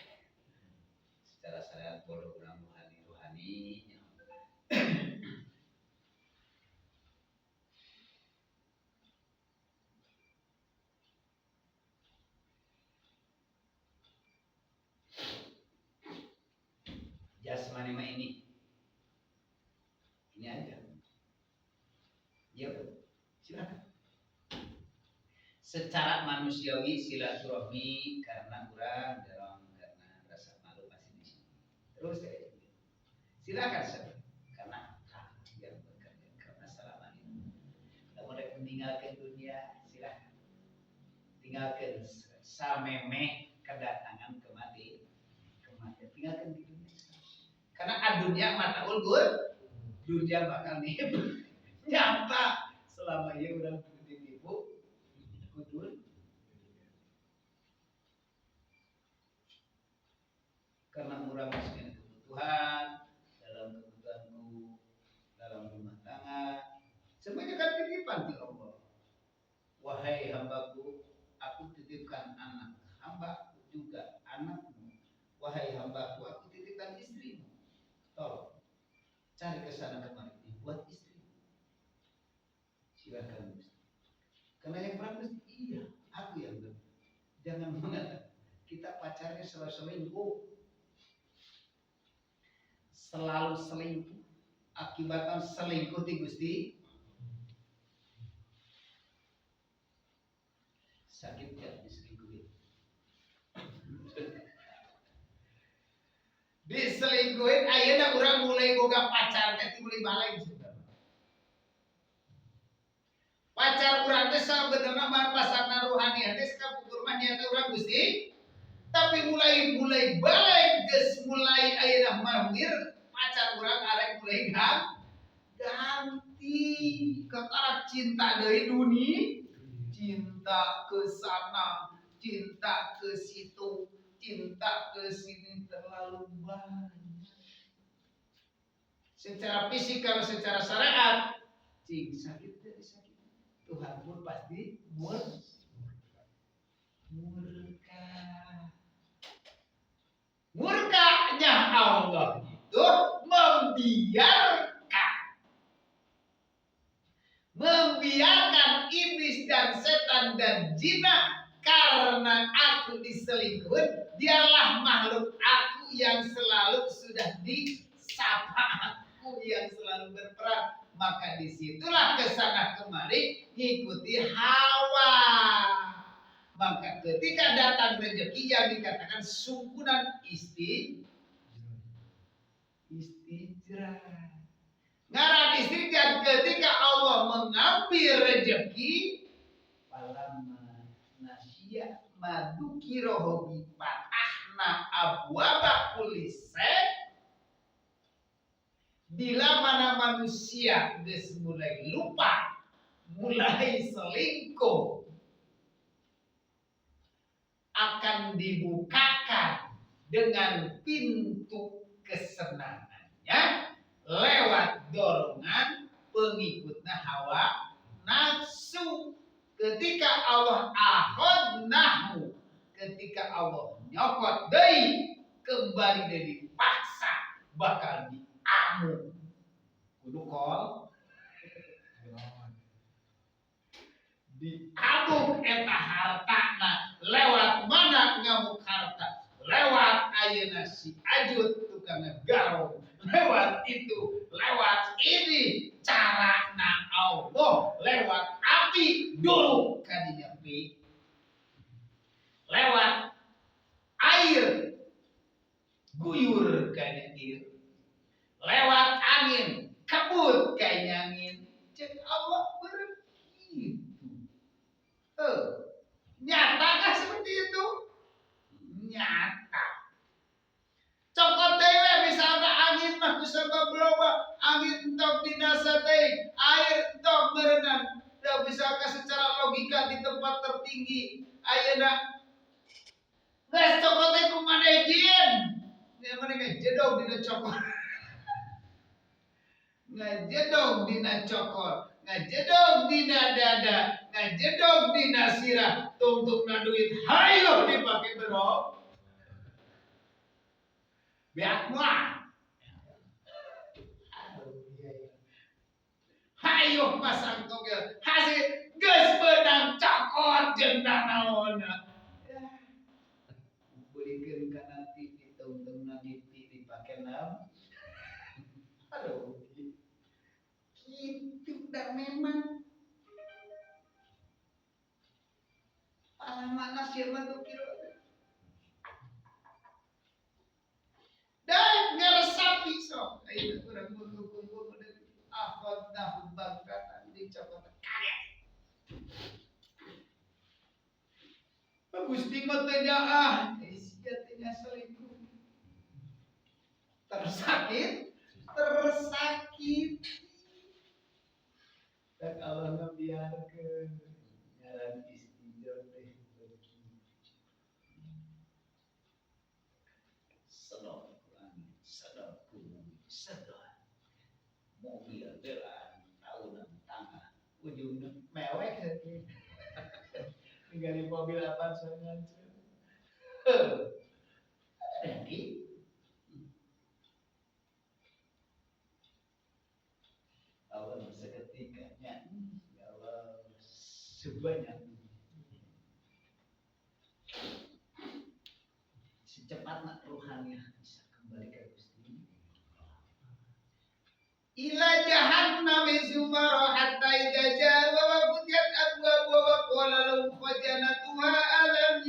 secara syariat bodoh kurang rohani jasmani mah ini aja ya silakan. Secara manusiawi silaturahmi karena kurang dorong karena rasa malu masih di sini. Terus kayak gitu. Silakan saja karena yang bekerja karena selama ini. Kalau mereka meninggalkan dunia silakan. Tinggalkan samemeh kedatangan kematian. Tinggalkan di dunia. Karena dunia mata ulgur, dunia bakal nih nyata selama ini udah ditipu. Betul. Karena murah masuknya kebutuhan dalam kebutuhanku dalam rumah tangga semuanya kan titipan di Allah. Wahai hambaku, aku titipkan anak hambaku juga anakmu. Wahai hambaku, aku titipkan istrimu. Tolong cari kesana kemari buat istrimu. Silakan. Karena yang berat iya, aku yang benar. Jangan mengatakan kita pacarnya selalu selingkuh. Selalu selingkuh. Akibatnya selingkuh di Gusti. Sakit ya diselingkuhin. Diselingkuhin ayeuna urang mulai boga pacar teh mulai balai. Pacar urang teh sabenerna mah pasarna rohani teh sapukur mah nyata urang Gusti. Tapi mulai balai geus mulai ayeuna marmir pacar urang arek mulai ganti ke arah cinta deui dunia, cinta ke sana, cinta ke situ, cinta ke sini terlalu banyak. Secara fisik kalau secara syariat cing sakit dari sakit. Tuhan pun pasti murka. Murkanya Allah itu membiarkan iblis dan setan dan jinak karena aku diselingkuh, dialah makhluk aku yang selalu sudah disapa, aku yang selalu berperan. Maka disitulah kesana kemari ngikuti hawa. Maka ketika datang rezeki yang dikatakan sungkunan istijrah. Ngaran istijrah ketika Allah mengambil rezeki, falamma nasya madukirohu bi fatahna abwaba kulli bila mana manusia geus mulai lupa, mulai selingkuh, akan dibukakan dengan pintu kesenangannya lewat dorongan pengikutnya hawa nafsu. Ketika Allah akhadnahu, ketika Allah nyokot deui, kembali dari paksa bakal diamu. Kudu kol diamuk eta hartana lewat mana ngamuk harta, lewat ayeuna si Ajut tukang garong, lewat itu, lewat ini carana Allah, lewat api dulu kadinya pi, lewat air guyur kadinya ieu, lewat angin kebut kayaknya angin. Cek Allah begitu. Nyatakah seperti itu? Nyata. Cokot dewe misalnya angin mah kusangka berubah, angin entok dinasa teh, air entok berenang. Da bisakah secara logika di tempat tertinggi ayeuna geus cokot teh kumaha jieun? Ya mana jedog dina cokot. Ngajedog dina cokot, ngajedog dina dada, ngajedog dina sirah, tungtukna duit hayo dipake berok. Beak mah. Hayo pasang togel, hasil geus beunang cokot jeung nanaonna. Bulikeun kana TV tungtungna TV dipake naon? Aduh. Itu dah memang alamat siapa tuh kira dan ngeresapi sok ayo kurang kumpul dari afad dah bangkatan dicopot kaget Gusti mah teh sia teh selingkuh tersakit dan Allah membiarkan ngaran istijab teh senang Quran, senang bumi, senang mobil belan tahunan tangga ujungnya mewek saja tinggal mobil apa soalnya jadi Allah seketikanya ya Allah sebanyak secepatnya ruhannya bisa kembali ke Gusti ila jahannam zumara hatta idza jaa wa futiyat abwaaba wa qala lahum khajanatuha alam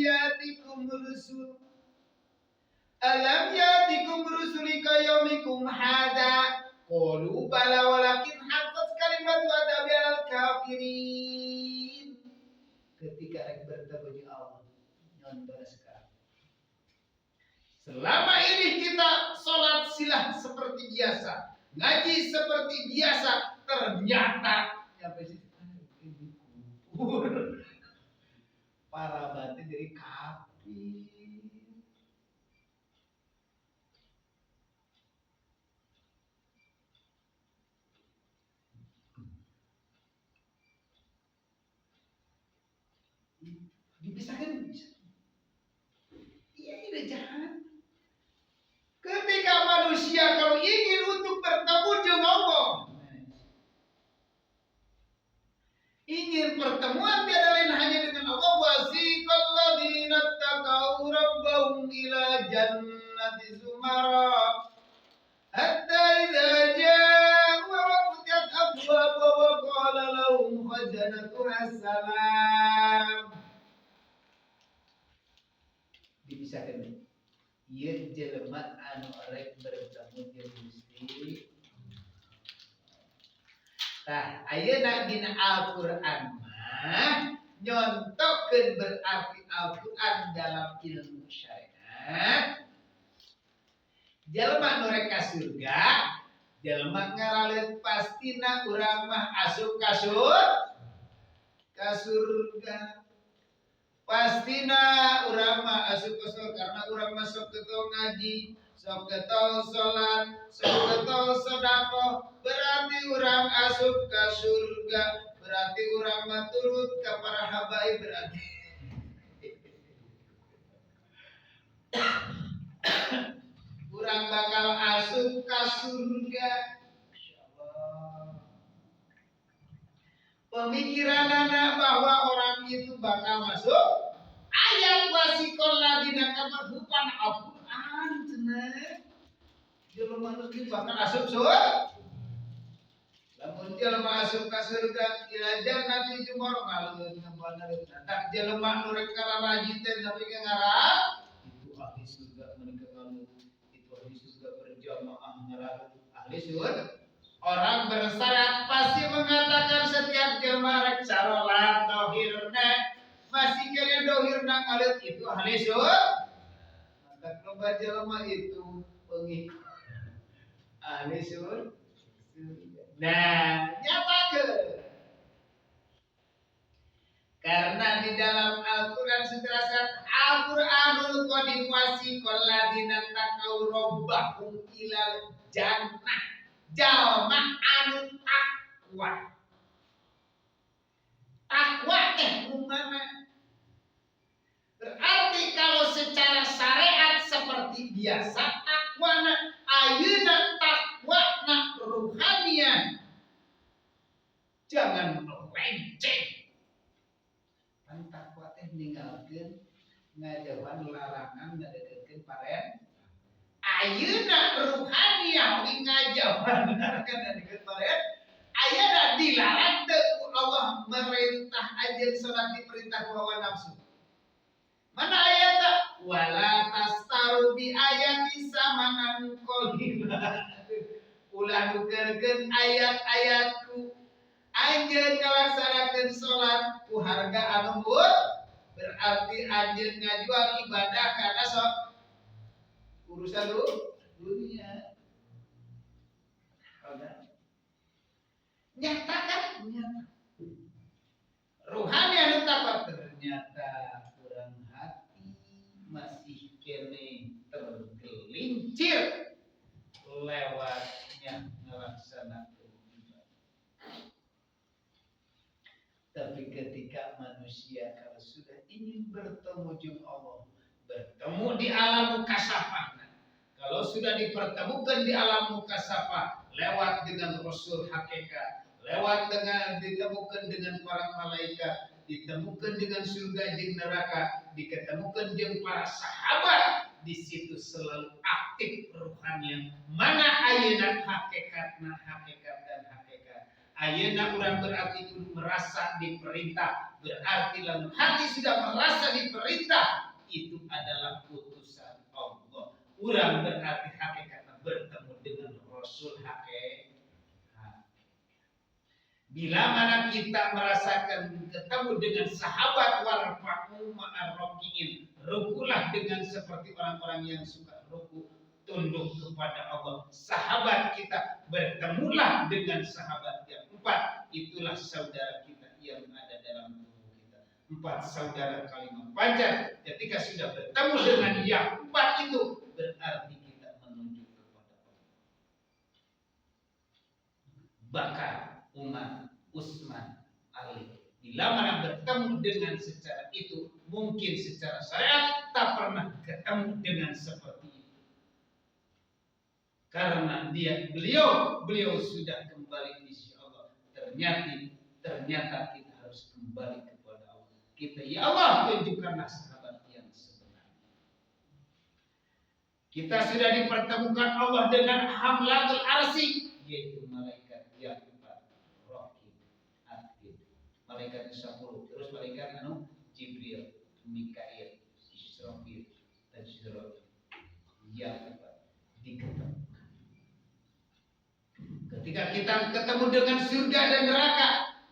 yatikum rusuli kayaumikum hada qalu bala walakin haqqat kalimatu adabi alal kafirin. Ketika mereka bertemu dengan Allah nyontor sekarang selama ini kita sholat silah seperti biasa, ngaji seperti biasa, ternyata nyampe situ kubur para batin dari kafir. Dipisahkan bisa. Iya tidak jahat. Ketika manusia kalau ingin untuk bertemu dengan Allah, ingin pertemuan tiada lain hanya dengan Allah. Wasiqal jannati zumara hatta idza jaa wa futiyat abwaaba wa qala lahum khazanatuha salam. Dipisahkan ieu jelema anu rek bertemu jeung Gusti. Tah ayeuna dina Al-Qur'an mah nyontokeun berarti Al-Qur'an dalam ilmu syariat. Jelema nu rek ka surga, jelema ngaraleun pastina urang mah asup ka surga. Pastina urang mah asup ka surga karena urang mah sok ketol ngaji, sok ketol salat, sok ketol sedekah, berarti urang asup ka surga. Berarti urang mah turut ka para habaib berarti. Urang bakal asup ka surga. Masyaallah. Pemikiranana bahwa orang itu bakal masuk ayat wasikol ladina kamar bukan Al-Qur'an cenah. Jelema nu bakal asup surga. Lamun jelema asup ka surga ila jannati jumar ngaleun ngabenereun. Tak jelema nu rek kararaji teh tapi ngarap itu ahli surga menika ngaleun. Itu ahli surga berjamaah ngarap ahli surga. Orang bersyarat pasti mengatakan setiap jelema rek sarolat dohirna masih kene dohirna ngaleun itu ahli surga. Maka loba jelema itu pengikut ahli surga. Nah, nyatakeun. Karena di dalam Al-Qur'an seterusnya Al-Qur'anul qadim wasiqal ladina taqaw rabbahum ilal jannah. Jalma anu takwa. Takwa teh kumana? Berarti kalau secara syariat seperti biasa takwana ayeuna takwana ruhanian. Jangan melenceng. Kan takwa teh ninggalkeun ngajauhan larangan ngadeukkeun paren. Ayeuna ruhaniah ngajauhan larangan ngadeukkeun paren. Ayeuna dilarang teu Allah merintah anjeun salat diperintah ku hawa nafsu. Mana ayatna? Wala tastaru bi ayati samanan qalila. Ulah nukeurkeun ayat-ayatku. Anjeun ngalaksanakeun salat ku harga anu berarti anjeun ngajual ibadah kana sok urusan dunia. Nyatakan nyata. Ruhani anu takwa ternyata kurang hati masih kene tergelincir lewatnya melaksanakan ibadah. Tapi ketika manusia kalau sudah ingin bertemu dengan Allah, bertemu di alam mukasafah. Kalau sudah dipertemukan di alam mukasafah lewat dengan Rasul hakikat, lewat dengan ditemukan dengan para malaikat, ditemukan dengan surga jeung neraka, diketemukan jeung para sahabat, di situ selalu aktif ruhanian. Mana ayeuna hakikatna hakikat dan hakikat. Ayeuna urang berarti kudu merasa diperintah. Berarti lamun hati sudah merasa diperintah, itu adalah putusan Allah. Urang berarti hakikatna bertemu dengan Rasul hakikat. Bila mana kita merasakan ketemu dengan sahabat warfa'u ma'ar rakiin, rukulah dengan seperti orang-orang yang suka ruku, tunduk kepada Allah. Sahabat kita bertemulah dengan sahabat yang empat, itulah saudara kita yang ada dalam tubuh kita. Empat saudara kalimat fajar. Ketika sudah bertemu dengan yang empat itu, berarti kita menuju kepada Allah. Bakar Umar, Utsman, Ali. Bila mana bertemu dengan secara itu, mungkin secara syariat tak pernah ketemu dengan seperti itu. Karena beliau sudah kembali insya Allah. Ternyata kita harus kembali kepada Allah. Kita ya Allah tunjukkanlah sahabat yang sebenarnya. Kita sudah dipertemukan Allah dengan hamlatul arsy, yaitu malaikat yang 4, Raqib, Atid, malaikat 10, terus malaikat Jibril, Mikail, Israfil, dan Israfil yang 4 diketemukan. Ketika kita ketemu dengan surga dan neraka,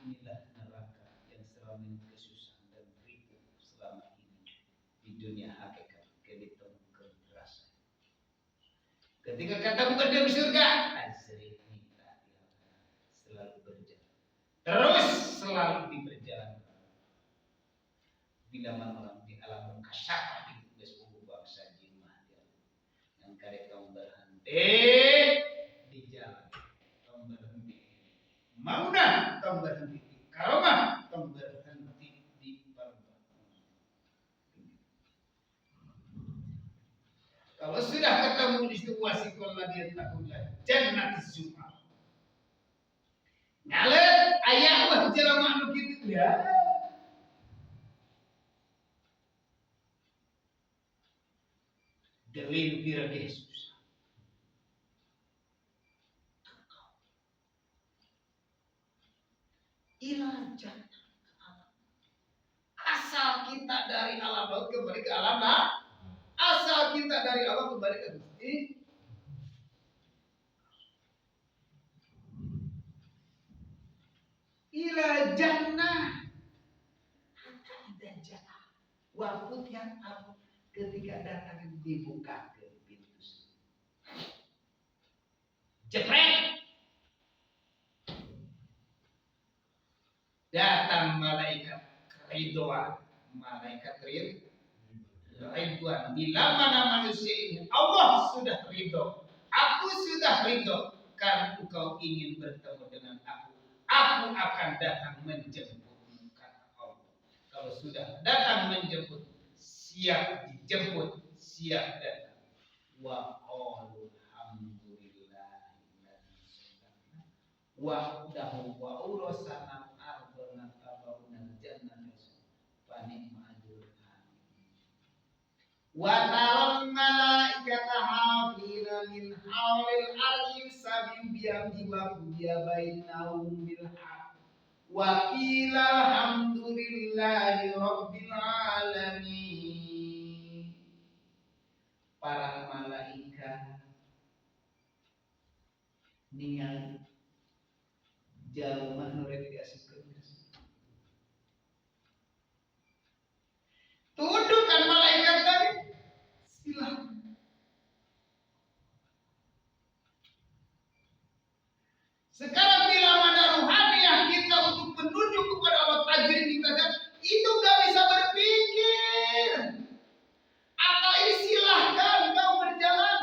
inilah neraka yang selalu kesusahan dan ribut selama ini di dunia hakikat. Ditemukan rasa. Ketika ketemu dengan surga, azri minta selalu berjalan, terus selalu diberjalan. Bila malam di alam kasyafah itu sebuah bangsa jin yang karek kaum berhenti di jalan, kaum berhenti mauna, kaum berhenti di karomah, kaum berhenti di barbah. Kalau sudah ketemu di situ wasikul ladhi taqulla jannat az-zumar. Ngalet ayah mah jelema anu kitu ya. Gelintir Yesus. Ila jannah. Asal kita dari alam laut kembali ke alam lah. Asal kita dari Allah kembali ke Gusti. Ila jannah. Hatta jannah. Waktu yang aku ketika datang dibuka ke pintu. Jepret. Datang malaikat ridwan, malaikat ridwan. Bila mana manusia ini Allah sudah ridho, aku sudah ridho, karena engkau ingin bertemu dengan aku akan datang menjemputmu, kata Allah. Kalau sudah datang menjemput, siap dijemput, siap datang. Wa qalu alhamdulillah wahdahu wa urasana ardana tabawunal jannah wa ni'mal wa taral malaikata hafina min hawlil arshi sabim biyamdi wa qudiya bainahum bil haqq wa qila alhamdulillahi rabbil alamin. Para malaikat ningali jalma nu rek diasupkeun. Tundukan malaikat tadi, silakan. Sekarang bila mana ruhaniah kita untuk menuju kepada Allah tajrid kita, itu gak bisa berpikir. Akal ini silahkan kau berjalan.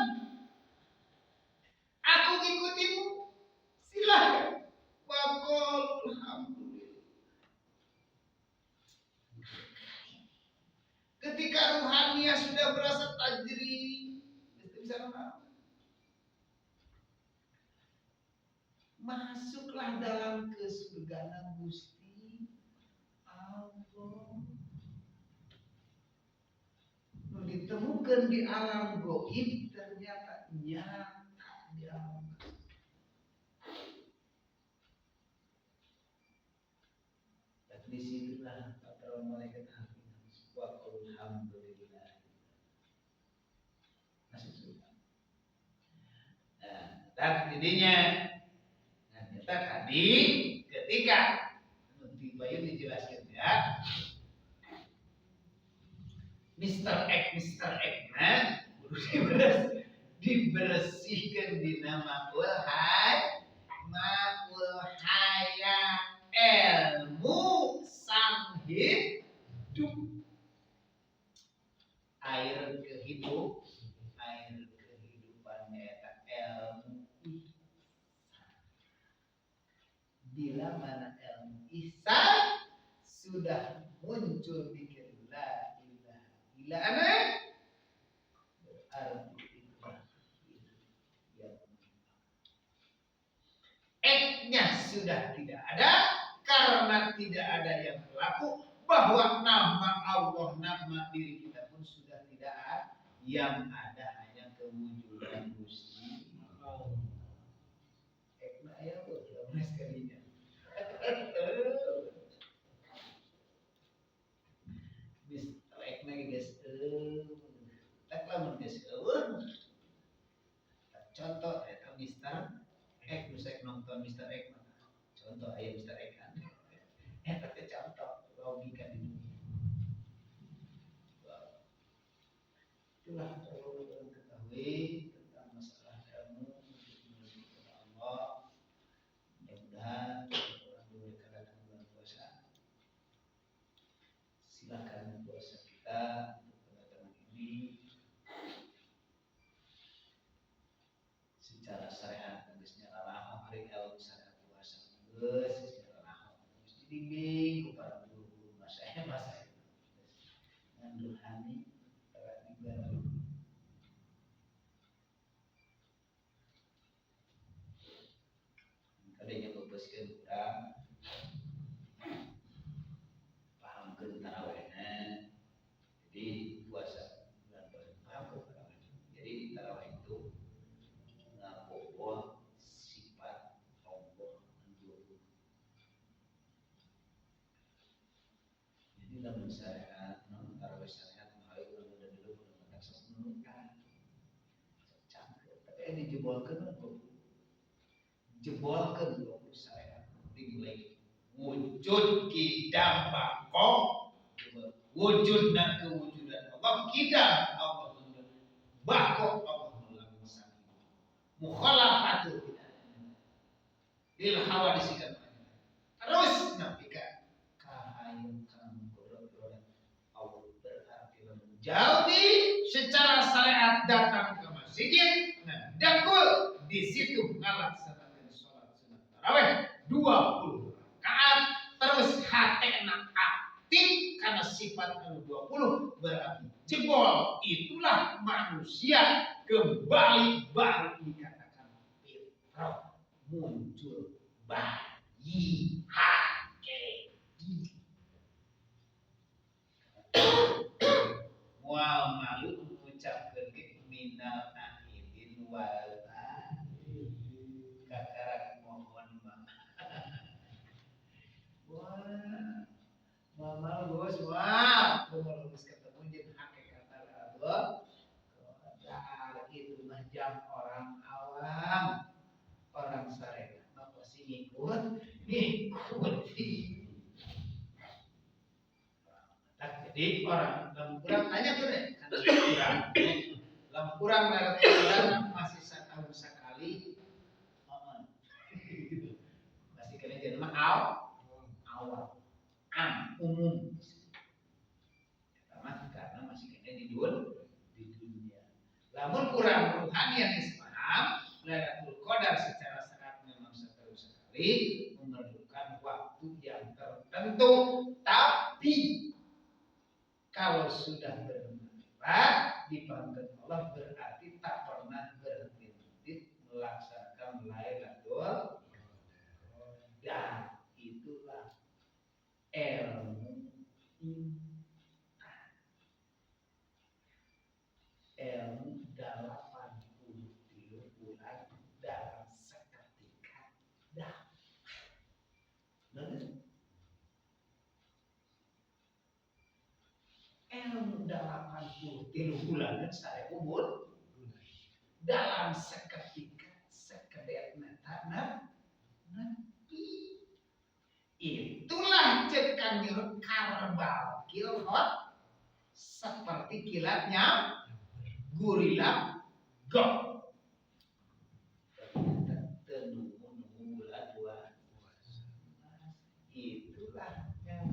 Aku ngikutimu, silahkan. Waqul alhamdulillah. Ketika ruhaniah sudah berasa tajrid, itu bisa apa? Masuklah dalam kesurgaan Gusti Allah. Ditemukan di alam gaib, ternyata nyata di alam. Dan disitulah para malaikat wa alhamdulillah. Masuk surga. Nah, dan intinya tadi ketika Bayu dijelaskan ya, Mr. X dibersihkan di nama Haya ilmu sang hidup, air kehidupan eta ilmu. Bila mana ilmu ihsan sudah muncul di la ilaha illa ana, berarti itulah yang eknya sudah tidak ada, karena tidak ada yang berlaku, bahwa nama Allah, nama diri kita pun sudah tidak ada. Yang ada hanya kewujudan Gusti. Ekna aya tuh lemes kalinya. Bis ekna geus tak lamun geus contoh eta Mister X nu sek nonton Mister X contoh aya Mister X kan eta teh contoh logika di dunia. Itulah perlu kita ketahui tentang masalah ilmu untuk menuju kepada Allah. Mudah-mudahan orang diberi kedatangan bulan puasa. Silakan puasa kita untuk kedatangan ini secara syariat geusnya raraha hari ilmu syariat puasa geus secara raraha geus dibimbing ku para guru-guru masyayikh nganduhani para ibadah. Kadenya bebeskeun urang pahamkeun tarawehna. Jadi puasa bulan puasa pahamkeun taraweh. Jadi taraweh itu ngaboboh sifat Allah menjuru. Jadi dalam syariat, taraweh syariat mahal urang udah dulu udah matak semenukan. Cangkeut. Tapi dijebolkeun jebolkeun syariat dimulai wujud kidam bangkok wujudna kewujudan Allah kidam Allah bangkok Allah melakukan sakit mukhalafatul lil hawadisikan terus napika kahayun kang kodok Allah berarti menjauhi secara syariat datang ke masjid dakul di situ ngalaksanakan sholat sunat tarawih 20 rakaat terus hatena aktif karena sifat 20 berarti jebol itulah manusia kembali baru dikatakan fitrah muncul bayi hakiki mual malu mengucapkan minal aidin wal kakarak mohon maaf. Wah, mama bos, wah, kalau habis ketemu jadi hakikat Allah. Nah, itu mah jam orang awam, orang syariat, apa sih ngikut? Jadi orang kurang tanya tuh deh, kurang lewat masih setahun sekali. Masih kena jadi awal umum karena masih kena di dunia. Namun kurang rohanian Islam Lailatul Qadar secara sangat memang setahun sekali memerlukan waktu yang tertentu. Tapi kalau sudah bermanfaat dipanggil Allah berarti tak pernah berhenti melaksanakan Lailatul dan itulah ilmu ilmu 80 bulan dalam seketika dah. Ilmu 80 bulan saya umur dalam seketika sekedar mata nanti itulah cekan nyurut karbal kilhot seperti kilatnya gurila gok tenung bulan dua itulah yang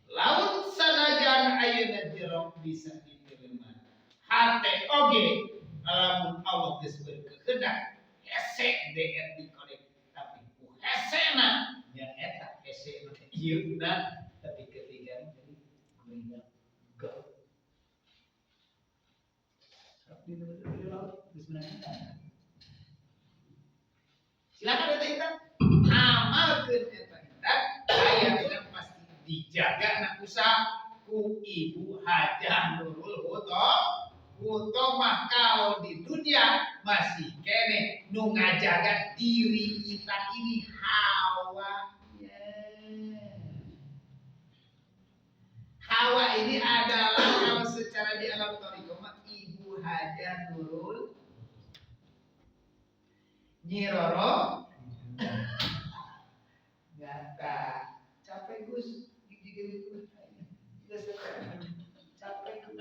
laut sanajan ayeuna jerok bisa diterima hate oge lamun Allah geus berkehendak hese deet dikorek tapi ku hesena nya eta hese ieuna tapi ketika jadi gurila gok tapi silakan eta kita amalkeun eta kita aya pasti dijaga anak usaha ku Ibu Hajah Nurul Huda utamah kalau di dunia masih kene nu ngajaga diri kita ini Hawa. Hawa ini adalah kalau secara di alam thariqah ibu Hajar Nurul Nyi Roro Gata capek Gus gigi itu capek Gus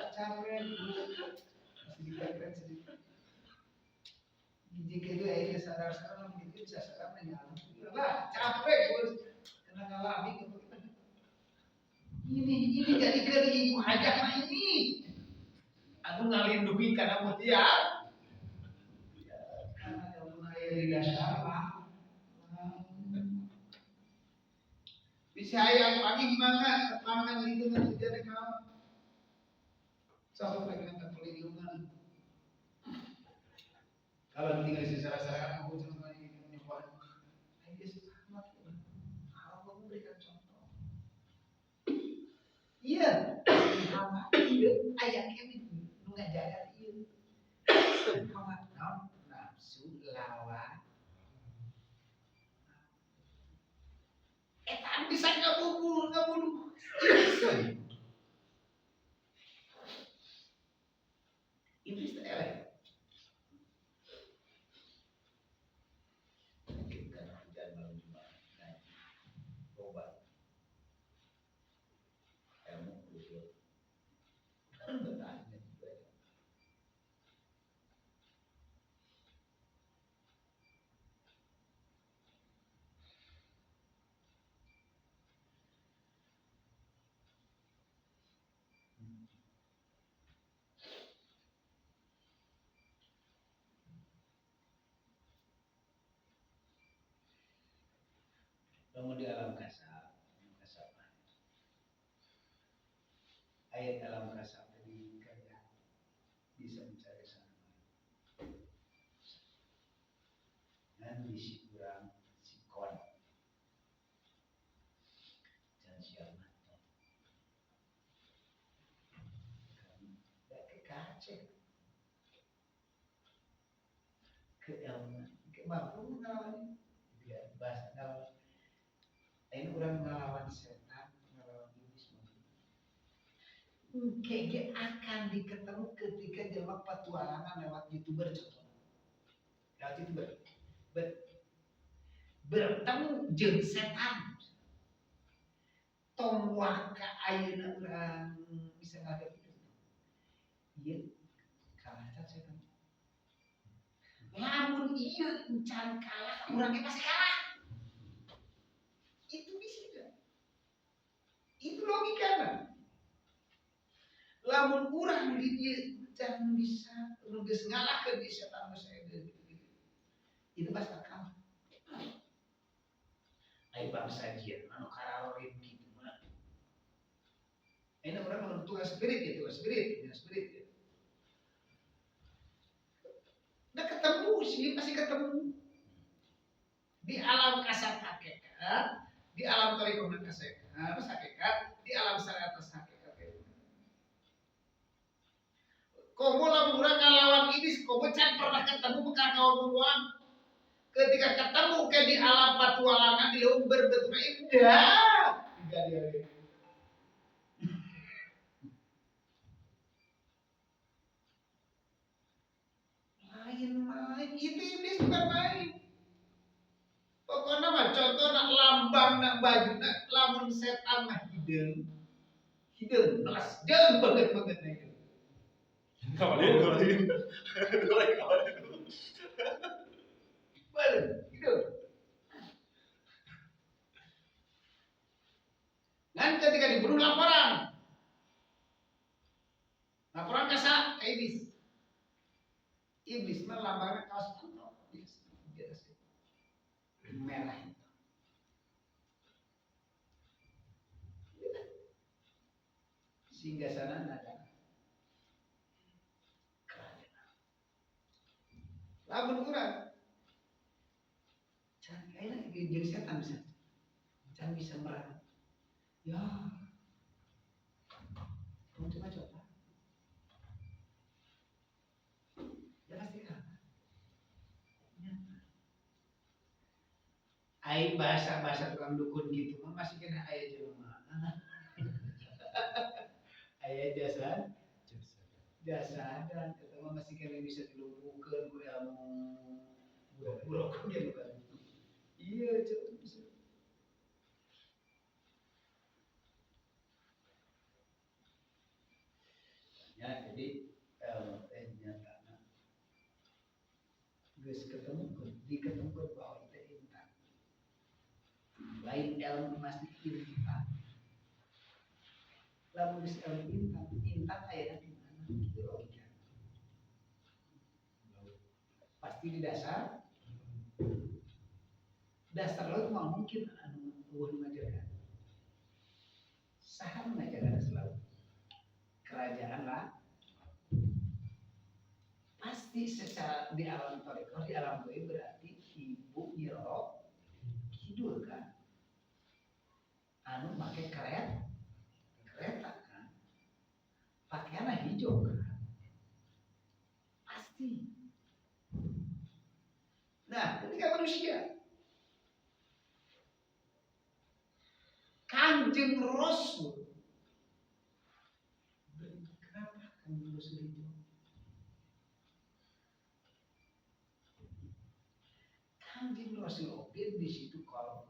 sedikit gigi itu ya sadar begitu bisa sekarang nyala lah capek Gus kena ngalami ini jadi ke ibu Hajar ini aku ngalindungi karena mutia karena kamu di dasar lah bisa yang pagi gimana kepangan itu kan jadi kamu sampai dengan perlindungan kalau tinggal di sana aku cuma nyoba ayo sama aku memberikan contoh iya sama ayat ini nggak jaga iya sama nafsu lawan bisa ngebunuh iblis tereleh kita jangan melupakan obat ilmu usul bertanya juga namun di alam kasar ayat alam kasar tadi kerja bisa mencari sana dan bisi kurang sikon dan siapa tidak kekacau ke ilmu ke mampu mengawali dia bahas kalau ini orang melawan setan melawan iblis kayak akan diketemu ketika dia petualangan lewat YouTuber contoh lewat YouTuber bertemu jeung setan tong waka ayeuna urang bisa ngaget itu ieu kalah setan lamun ieu encan kalah urang ge pasti kalah itu bisa itu logikana lamun urang di dieu can bisa geus ngalahkeun di setan saya itu pasti kalah ai bangsa dia anu kararorin kitu mah ini orang menentukan spirit ya spirit udah ketemu sih pasti ketemu di alam kasat hakikat di alam thariqah hakikat di alam syariat hakikat komo lamun urang ngalawan iblis komo can pernah ketemu bekal kawan ketika ketemu ke di alam petualangan di berbentuk indah dia main itu iblis bukan main pokoknya mah contoh nak lambang nak baju nak lamun setan mah hidung melas jeng banget nih kamalin balik hidung dan ketika dibunuh laporan kasar ke iblis mah lambangnya kaos pantau biasa merah itu sehingga sana ada kerajaan lamun urang can enak jeung setan bisa can bisa merah ya kamu coba Aing bahasa tukang dukun gitu mah masih kena aya jelema. Aya jasa dan eta mah masih kena bisa dilumpuhkeun ku ilmu buruk-buruk gitu kan. Iya, Cuk. Ya, jadi ilmu teh nyatana geus diketemukeun bahwa teh intan. Lain ilmu masih intan. Lamun geus ilmu intan aya di mana? Itu logika. Pasti di dasar laut mah mungkin anu eueuh ngajaga. Saha ngajaga dasar laut? Kerajaan lah. Pasti secara di alam tarekat di alam gaib berarti ibu Nyi Kidul kan. Anu make kereta kan. Pakaiannya hijau kan. Pasti. Nah, ketika manusia Kanjeng Rasul, kenapa Kanjeng Rasul hijau? Kanjeng Rasul oke di situ kalau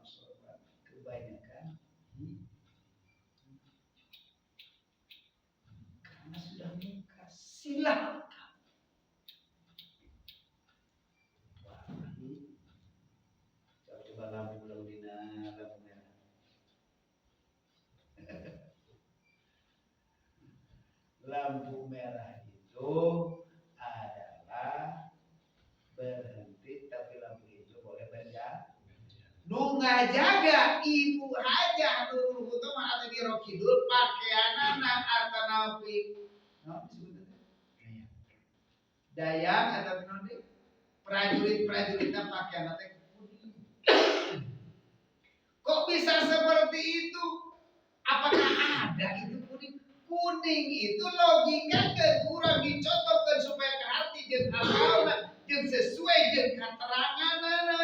sobat kebanyakan karena sudah muka silakan. Coba lampu dina lampu merah. Lampu merah itu adalah berhenti tapi lampu hijau boleh berjalan. Nu ngajaga ibu hajah Nurul Hutomah atau di Rokidul pakaianana atau napi dayang atau nanti prajurit-prajuritnya pakaian teh kuning. Kok bisa seperti itu? Apakah ada itu kuning? Kuning itu logika kurang dicontohkan supaya ke hati jeung alauna jeung sesuai jeung keteranganana.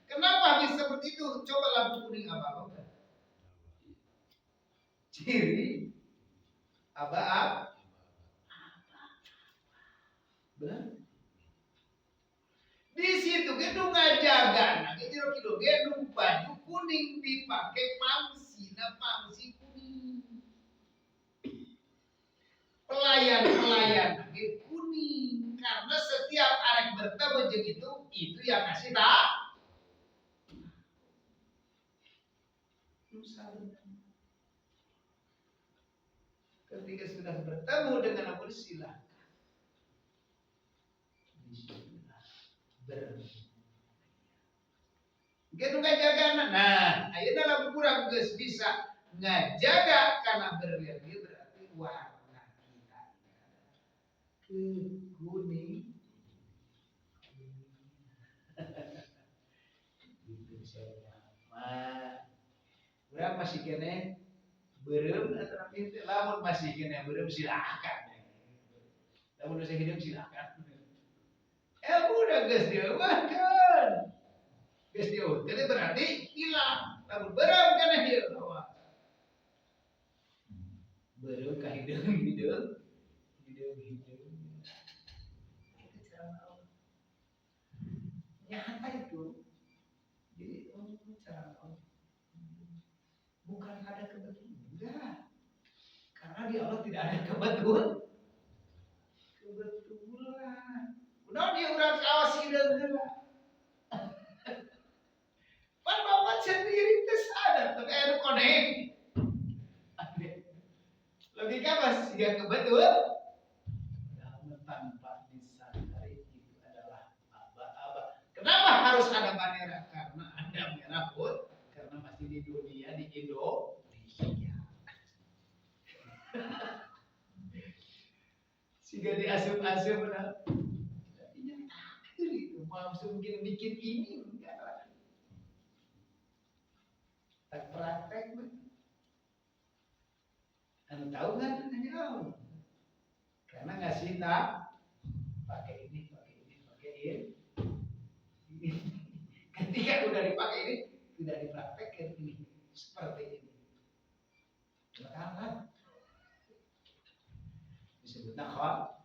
Kenapa bisa seperti itu? Coba lampu kuning apa? Ciri apa? Benar? Di situ gedung ngajaga, nah jero kido gedung baju kuning dipakai pangsi kuning. Pelayan kuning karena setiap arek bertemu jeung itu yang kasih tak. Ketika sudah bertemu dengan Abu Silah, Gedung ngajaga, nah, ayeuna lamun kurang geus bisa ngajaga karena berlian berarti warna kita ke kuning. Gitu saya. Urang masih kene beureum atau lamun masih kene beureum silakan. Lamun masih hidup silakan. Udah geus dieuwahkeun. Geus dieuwahkeun berarti hilang. Lamun beureum kana hieu. Beureum ka hideung. Itu cara Allah. Nyata itu. Jadi cara Allah. Bukan ada kebetulan. Enggak. Karena di Allah tidak ada kebetulan. Udah dia urang kawas hideung heula. Pan bapak sendiri teh sadar tapi anu koneng. Logika masih gak kebetulan. Namun tanpa disadari itu adalah aba-aba. Kenapa harus ada bendera? Karena ada merah pun karena masih di dunia di Indonesia. Sehingga diasup-asup benar. Ini takdir itu. Maksud mungkin bikin ini enggak lah. Tak praktek benar. Anu tahu kan hanya Allah. Karena ngasih tak pakai ini. Kan ketika udah dipakai ini tidak dipraktekkan ini seperti ini. Bakalan disebut nakhon.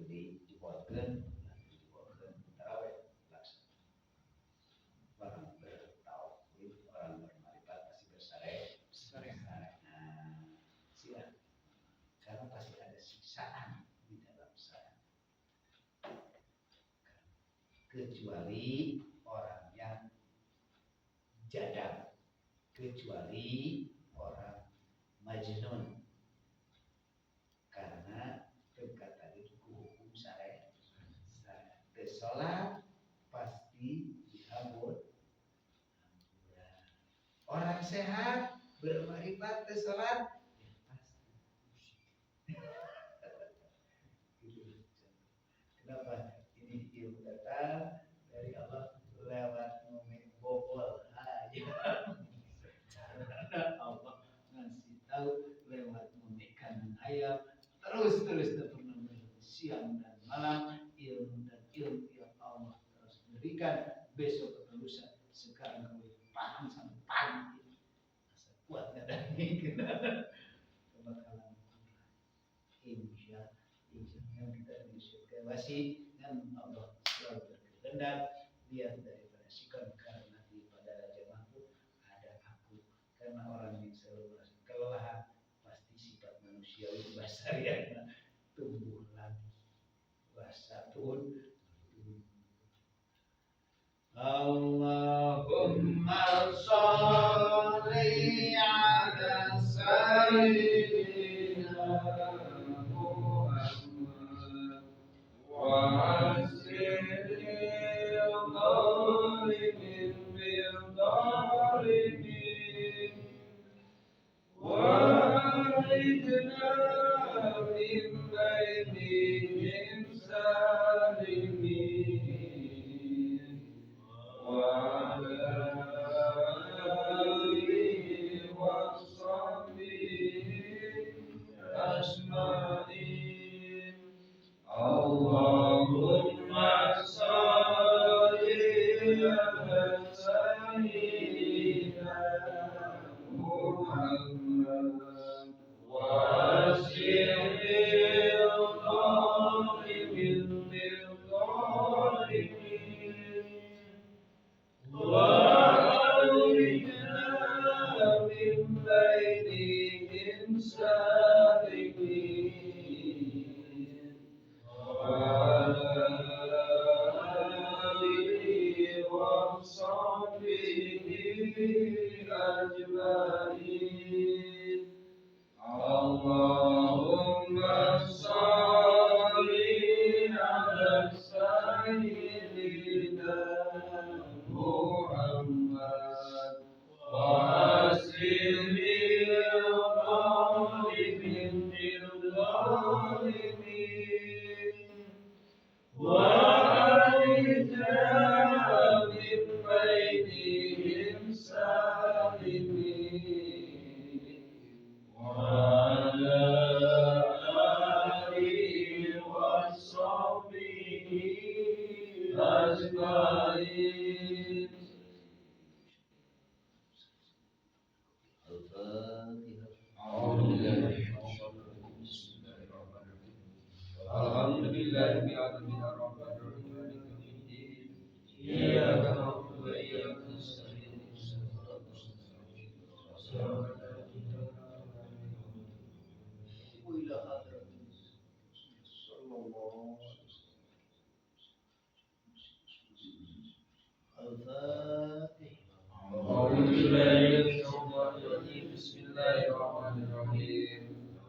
Dijebolkan tarawih laksana. Orang bertauhid, orang bermarifat pasti bersarek. Nah, siapa? Karena pasti ada siksaan di dalam sana. Kecuali orang yang jadab, kecuali orang majnun. Karena dekat tadi hukum syariat. Sholat pasti dihambur. Orang sehat bermarifat sholat kenapa? Ini ilmu datang dari Allah lewat momen bobol aja. Cara Allah ngasih tahu lewat momen kanan ayam terus siang dan malam ilmu yang Allah terus berikan besok atau lusa. Sekarang kamu paham sampai pagi kuat nggak ini kebakalan insya yang kita disebutkan masih dan Allah selalu berkehendak lihat daripada sikap karena di pada jamaahku ada aku karena orang yang selalu merasa kelelahan pasti sifat manusiawi basarian tumbuh lagi wasatun. Allahumma sholli ala sayyidina Muhammad wa asril dhalimin bil dhalimin wa aidna min bainihim salimin Allahumma sholli ala sayyidina Muhammad wa asril dhalimin bil dhalimin وَأَعْرِضْنَا مِنْ بَيْنِهِمْ سَالِمِينَ وَعَلَى آلِهِ وَصَحْبِهِ أَجْمَعِينَ اللهم صل على سيدنا Muhammad wa asril dhalimin bil dhalimin wa aidna min bainihim salimin wa ala alihi wa sahbihi ajma'in. Alhamdulillahirabbil alamin arrahmanir rahim maliki yaumiddin iyyaka na'budu wa iyyaka nasta'in ihdinas siratal mustaqim. Bismillahirrahmanirrahim.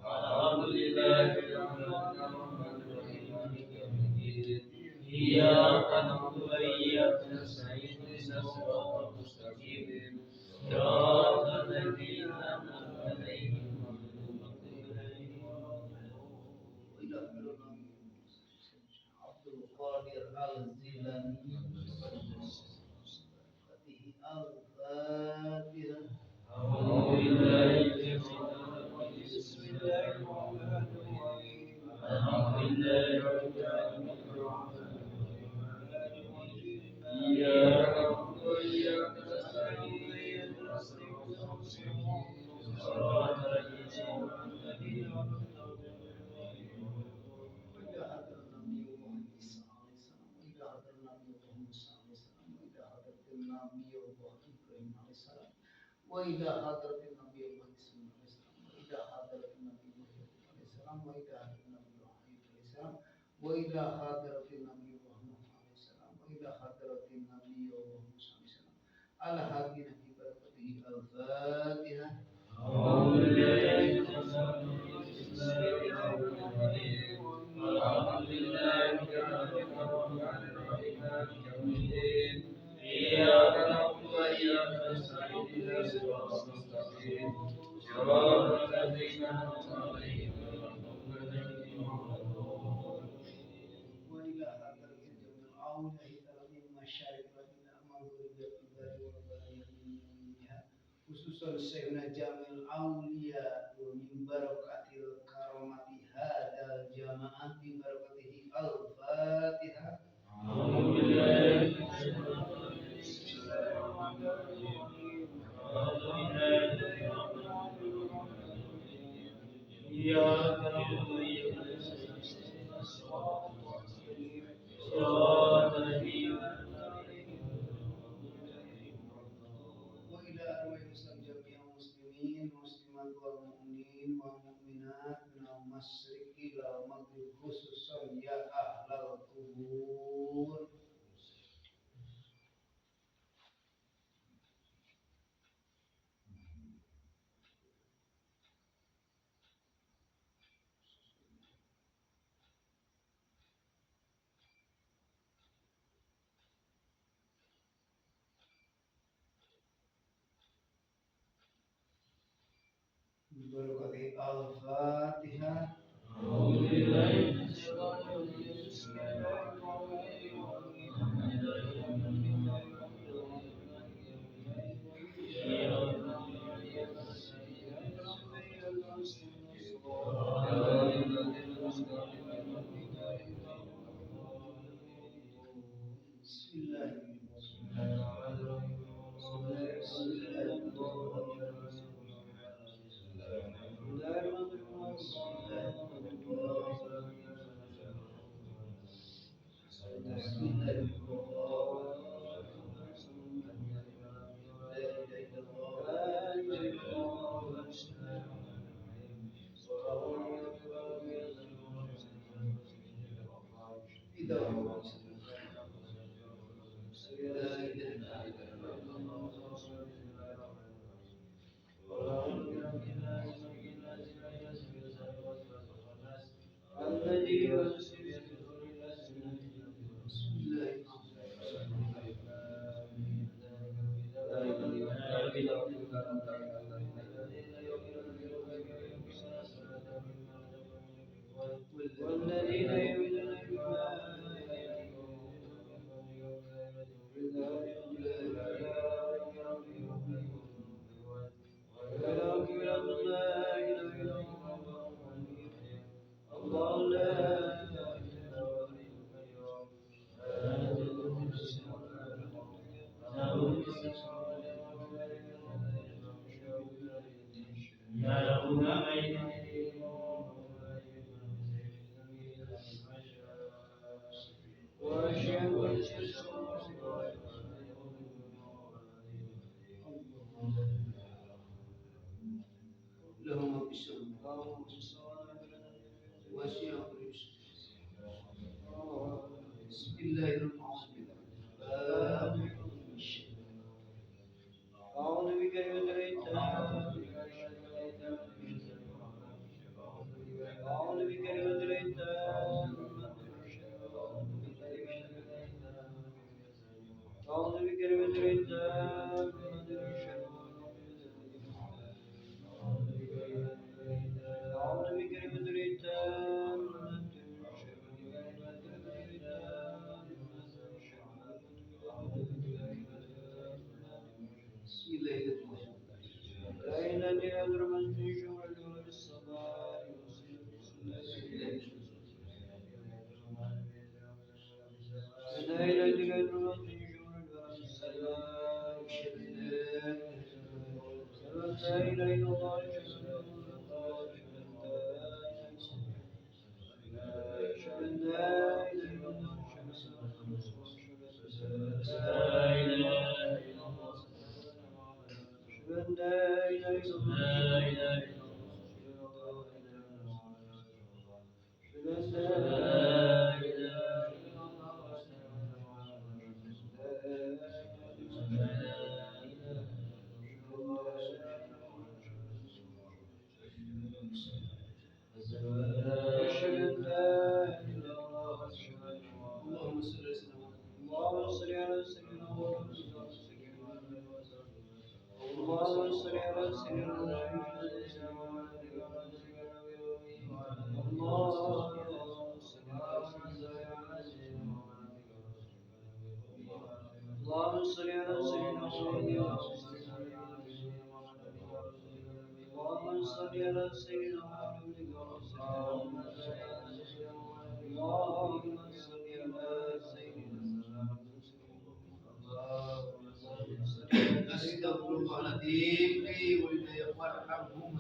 Alhamdulillahirabbil alamin maliki yaumiddin iyyaka na'budu wa iyyaka nasta'in ihdinas siratal mustaqim. Siratal ladzina an'amta 'alaihim ghairil maghdubi 'alaihim waladdallin. Qadir Al-Zilani Al-Fatihah. وإلى حضرة النبي محمد صلى الله عليه وسلم وإلى حضرة النبي محمد عليه السلام وإلى حضرة النبي محمد عليه السلام وإلى حضرة النبي محمد عليه السلام وإلى حضرة النبي محمد عليه السلام على هذه بركته الفاتحة. أعوذ بالله من الشيطان الرجيم الحمد لله رب العالمين الرحمن الرحيم مالك يوم الدين إياك نعبد وإياك نستعين اهدنا الصراط المستقيم صراط الذين أنعمت عليهم غير المغضوب عليهم ولا الضالين. وإلى حضرة الجنة أعوذ بالله من مشارق المغرب والبلاد والبلايا منها خصوصا سيدنا جامع الأولياء ومن بركة الكرامة هذا الجماعة ببركته الفاتحة. أعوذ بالله من الشيطان الرجيم بسم الله الرحمن الرحيم أعوذ بالله من الشيطان الرجيم إياك نعبد وإياك نستعين الصراط المستقيم صراط الذين أنعمت عليهم. وإلى أرواح جميع المسلمين والمسلمات والمؤمنين والمؤمنات من المشرق إلى المغرب خصوصا يا أهل القبور. بركة الفاتحة. أعوذ بالله من الشيطان الرجيم بسم الله الرحمن الرحيم الحمد لله رب والذين يؤمنون بما الله لهم بسم الله الرحمن الرحيم. أعوذ بكلمة أعوذ بكلمة أعوذ بكلمة أعوذ بكلمة Astagfirullahaladzim walidayah warhamhum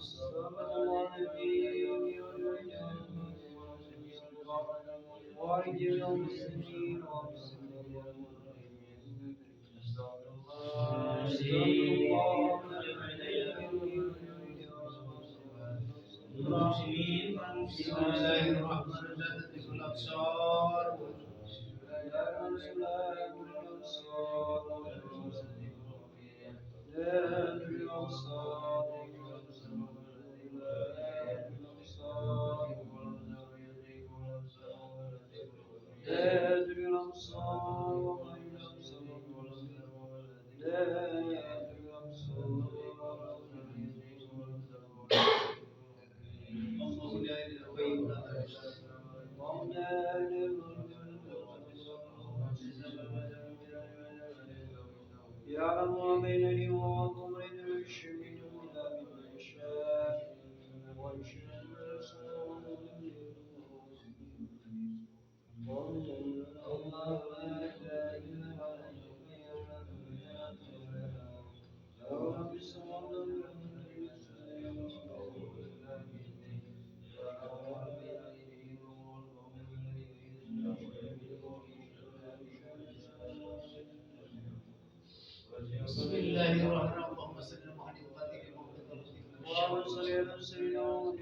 يعلم ما بينني وبينكم من الشرك إلا بما يشاء بسم الله الرحمن الرحيم اللهم صل على محمد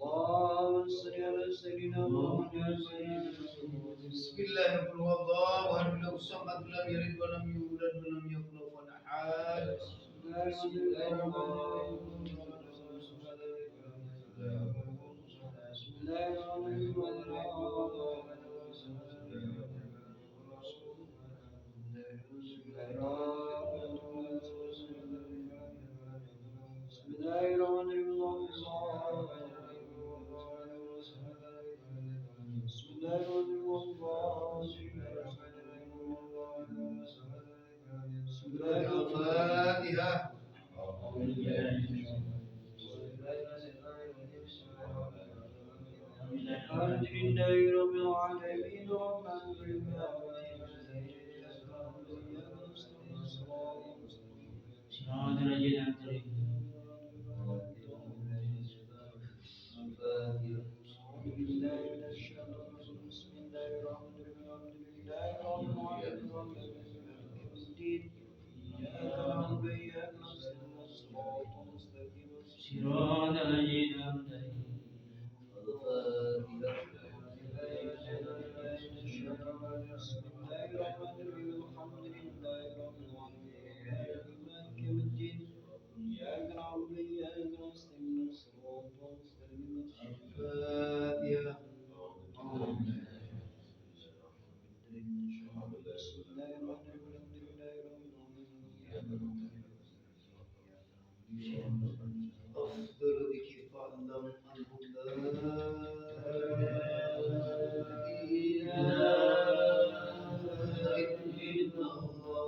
اللهم صل على سيدنا محمد بسم الله قل هو الله احد له الصمد لم يلد ولم يولد ولم يكن له كفوا احد بسم الله الرحمن الفاتحة الحمد لله رب العالمين الرحمن الرحيم أفضل ذكر فاعلم أنه لا إله إلا الله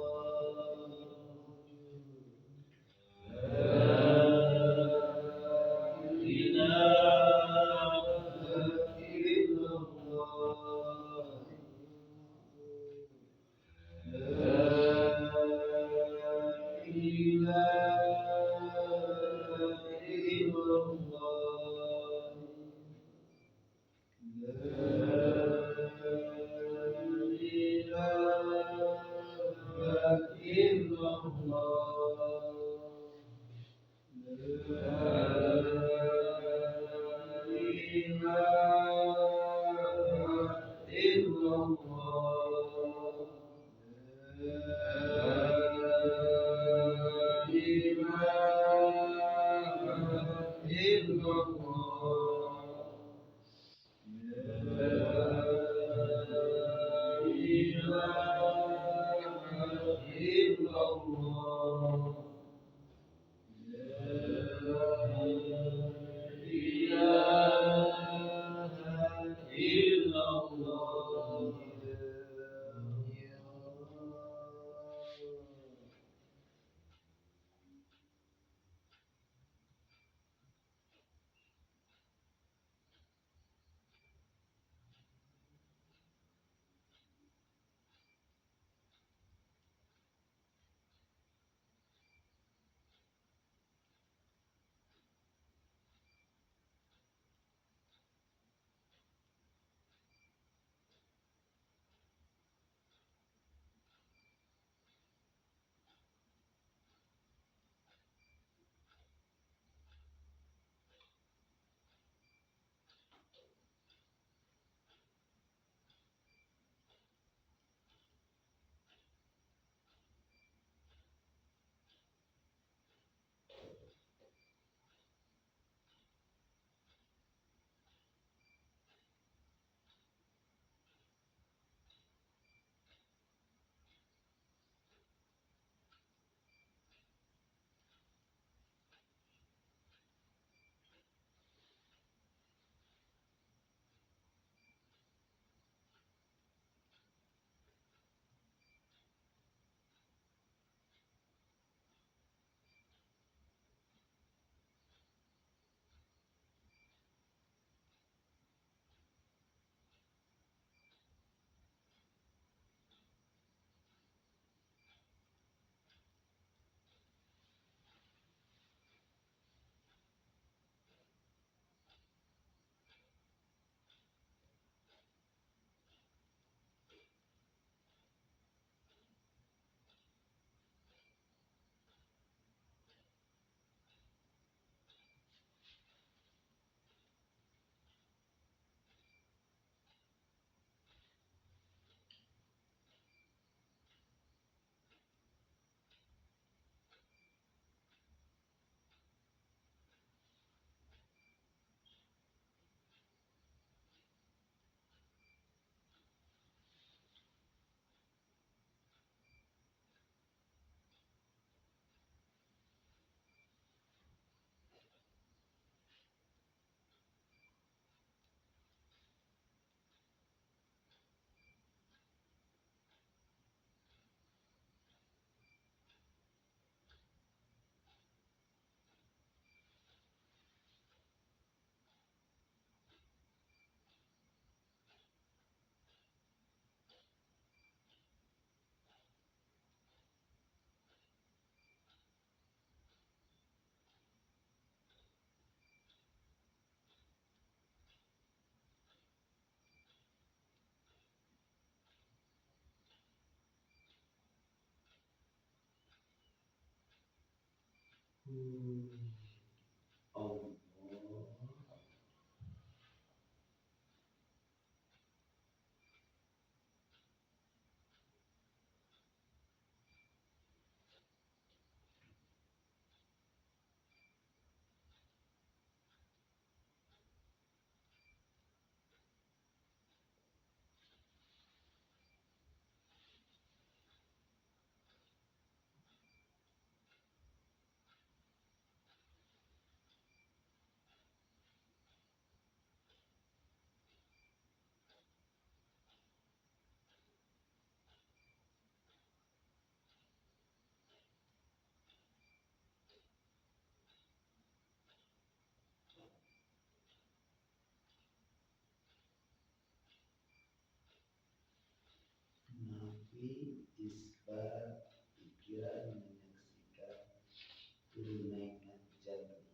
Nafi isbat pikiran menyaksikan tunainya jatuh.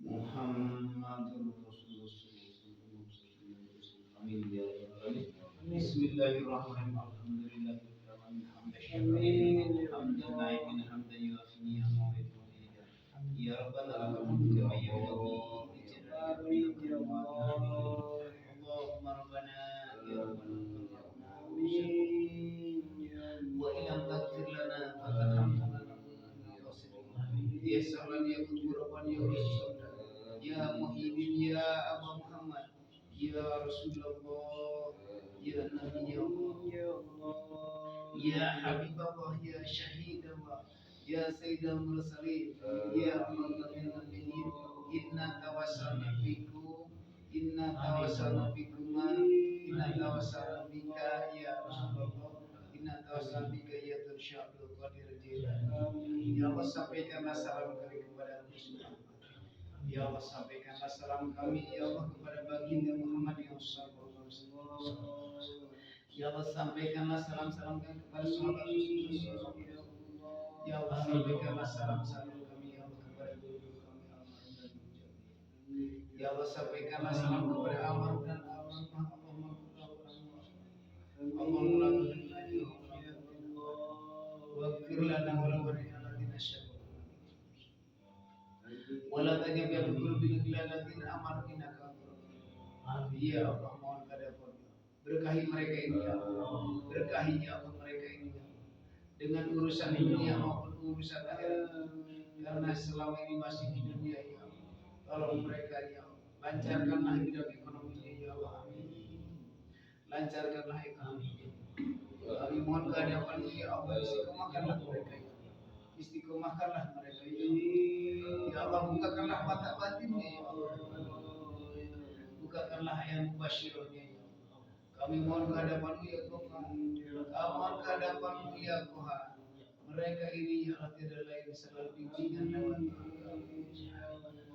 Muhammadur Rasulullah sallallahu alaihi wasallam. Amin ya rabbal alamin. Bismillahirrahmanirrahim. Alhamdulillahirabbil alamin. Hamdan naimin hamdan yuafi ni'amahu wa yukafi'u. Ya rabbana lakal hamdu kama yanbaghi li jalali wajhika. Allahumma rabbana ya rabbana wa illam taghfir lana faqad hamdana yassir lana ya qudra wa ya Ya Rasulullah, Ya Nabi Allah, Ya Habib Allah, Ya Syahid Allah, Ya Sayyidul Mursalin, Ya Khatamul Nabiyyin, Inna tawassalna bikum, Inna tawassalna bikuma, Inna tawassalna bika ya Rasulullah, Inna tawassalna bika ya Syabdul Qadir Jilani. Ya Allah, sampaikanlah salam kami kepada Rasulullah. Ya Allah, sampaikanlah salam kami ya Allah kepada baginda Muhammad yang sallallahu alaihi wasallam. Ya Allah, sampaikanlah salam-salam kami kepada sahabat Rasulullah. Ya Allah, sampaikanlah salam-salam kami ya Allah kepada guru kami Amr dan Mujahid. Ya Allah, sampaikanlah salam kepada Amr dan wala tajab qulubina ila alladziina amanu innaka ya Allah, mohon kepada berkahi mereka ini ya Allah, berkahi ya Allah mereka ini ya Allah, dengan urusan dunia maupun urusan akhirat, karena selama ini masih di dunia ya Allah, tolong mereka ya Allah, lancarkanlah hidup ekonominya ya Allah, amin, lancarkanlah ekonominya. Kami mohon kehadiranmu ya Allah, istiqomahkanlah mereka ya Allah, istiqomahkanlah mereka ya Allah. Ya Allah, bukakanlah mata batinnya ya Allah, bukakanlah yang mubasyirahnya ya Allah. Kami mohon kehadiranmu ya Tuhan, kami mohon kehadiranmu ya Tuhan. Mereka ini ya Allah tidak lain selalu bimbingan lewat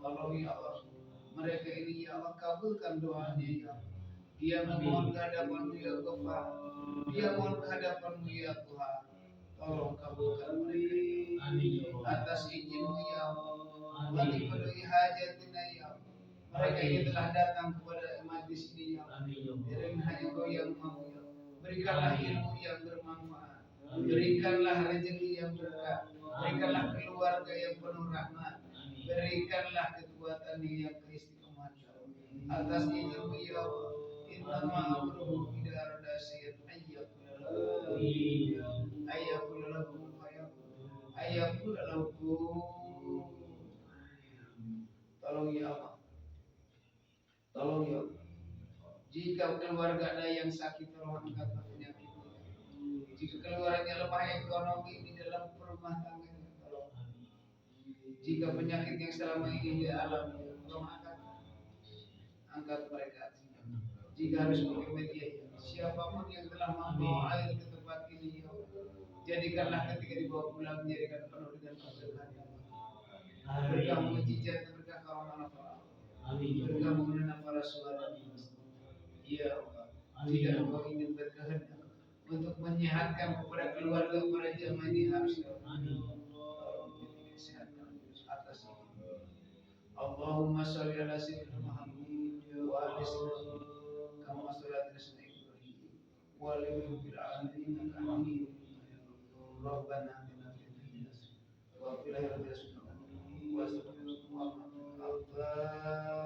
kalau ya Allah, mereka ini ya Allah kabulkan doanya ya Allah. Dia memohon kehadiranmu ya Tuhan, dia mohon kehadiranmu ya Tuhan. Tolong kabulkan mereka atas izinmu ya Allah. Wali peduli hajatina ya Allah. Mereka ini telah datang kepada majlis ini ya Allah. Dan hanya Kau yang mau ya Allah. Berikanlah ilmu yang bermanfaat, berikanlah rezeki yang berkah, berikanlah keluarga yang penuh rahmat, berikanlah kekuatan yang keistiqomahan ya Allah. Atas izinmu ya Allah. Inna ma'amruhu idza arada syai'an ayyakul lahu ayyakul lahu. Tolong ya Allah, tolong ya Allah. Jika keluarga ada yang sakit, tolong angkat penyakitnya. Jika keluarganya lemah ekonomi di dalam rumah tangganya, tolong. Jika penyakit yang selama ini dialami, tolong angkat mereka. Jika harus pakai media, siapapun yang telah membawa air ke tempat ini, ya Allah, jadikanlah ketika dibawa pulang menjadikan penuh dengan keberkahan ya Allah. Berkah mujizat, berkah karunia Allah. Berkah mengenai para saudara. Ya Allah, jika Engkau ingin berkehendak untuk menyehatkan kepada keluarga para jamaah ini harus sehatkan atas ini. Allahumma sholli ala sayyidina Muhammad wa ala sayyidina kama sholli ala sayyidina Ibrahim wa ala rabbil alamin innaka Hamidum Majid. Rabbana atina fid dunya hasanah wa fil akhirati hasanah wa qina adzabannar.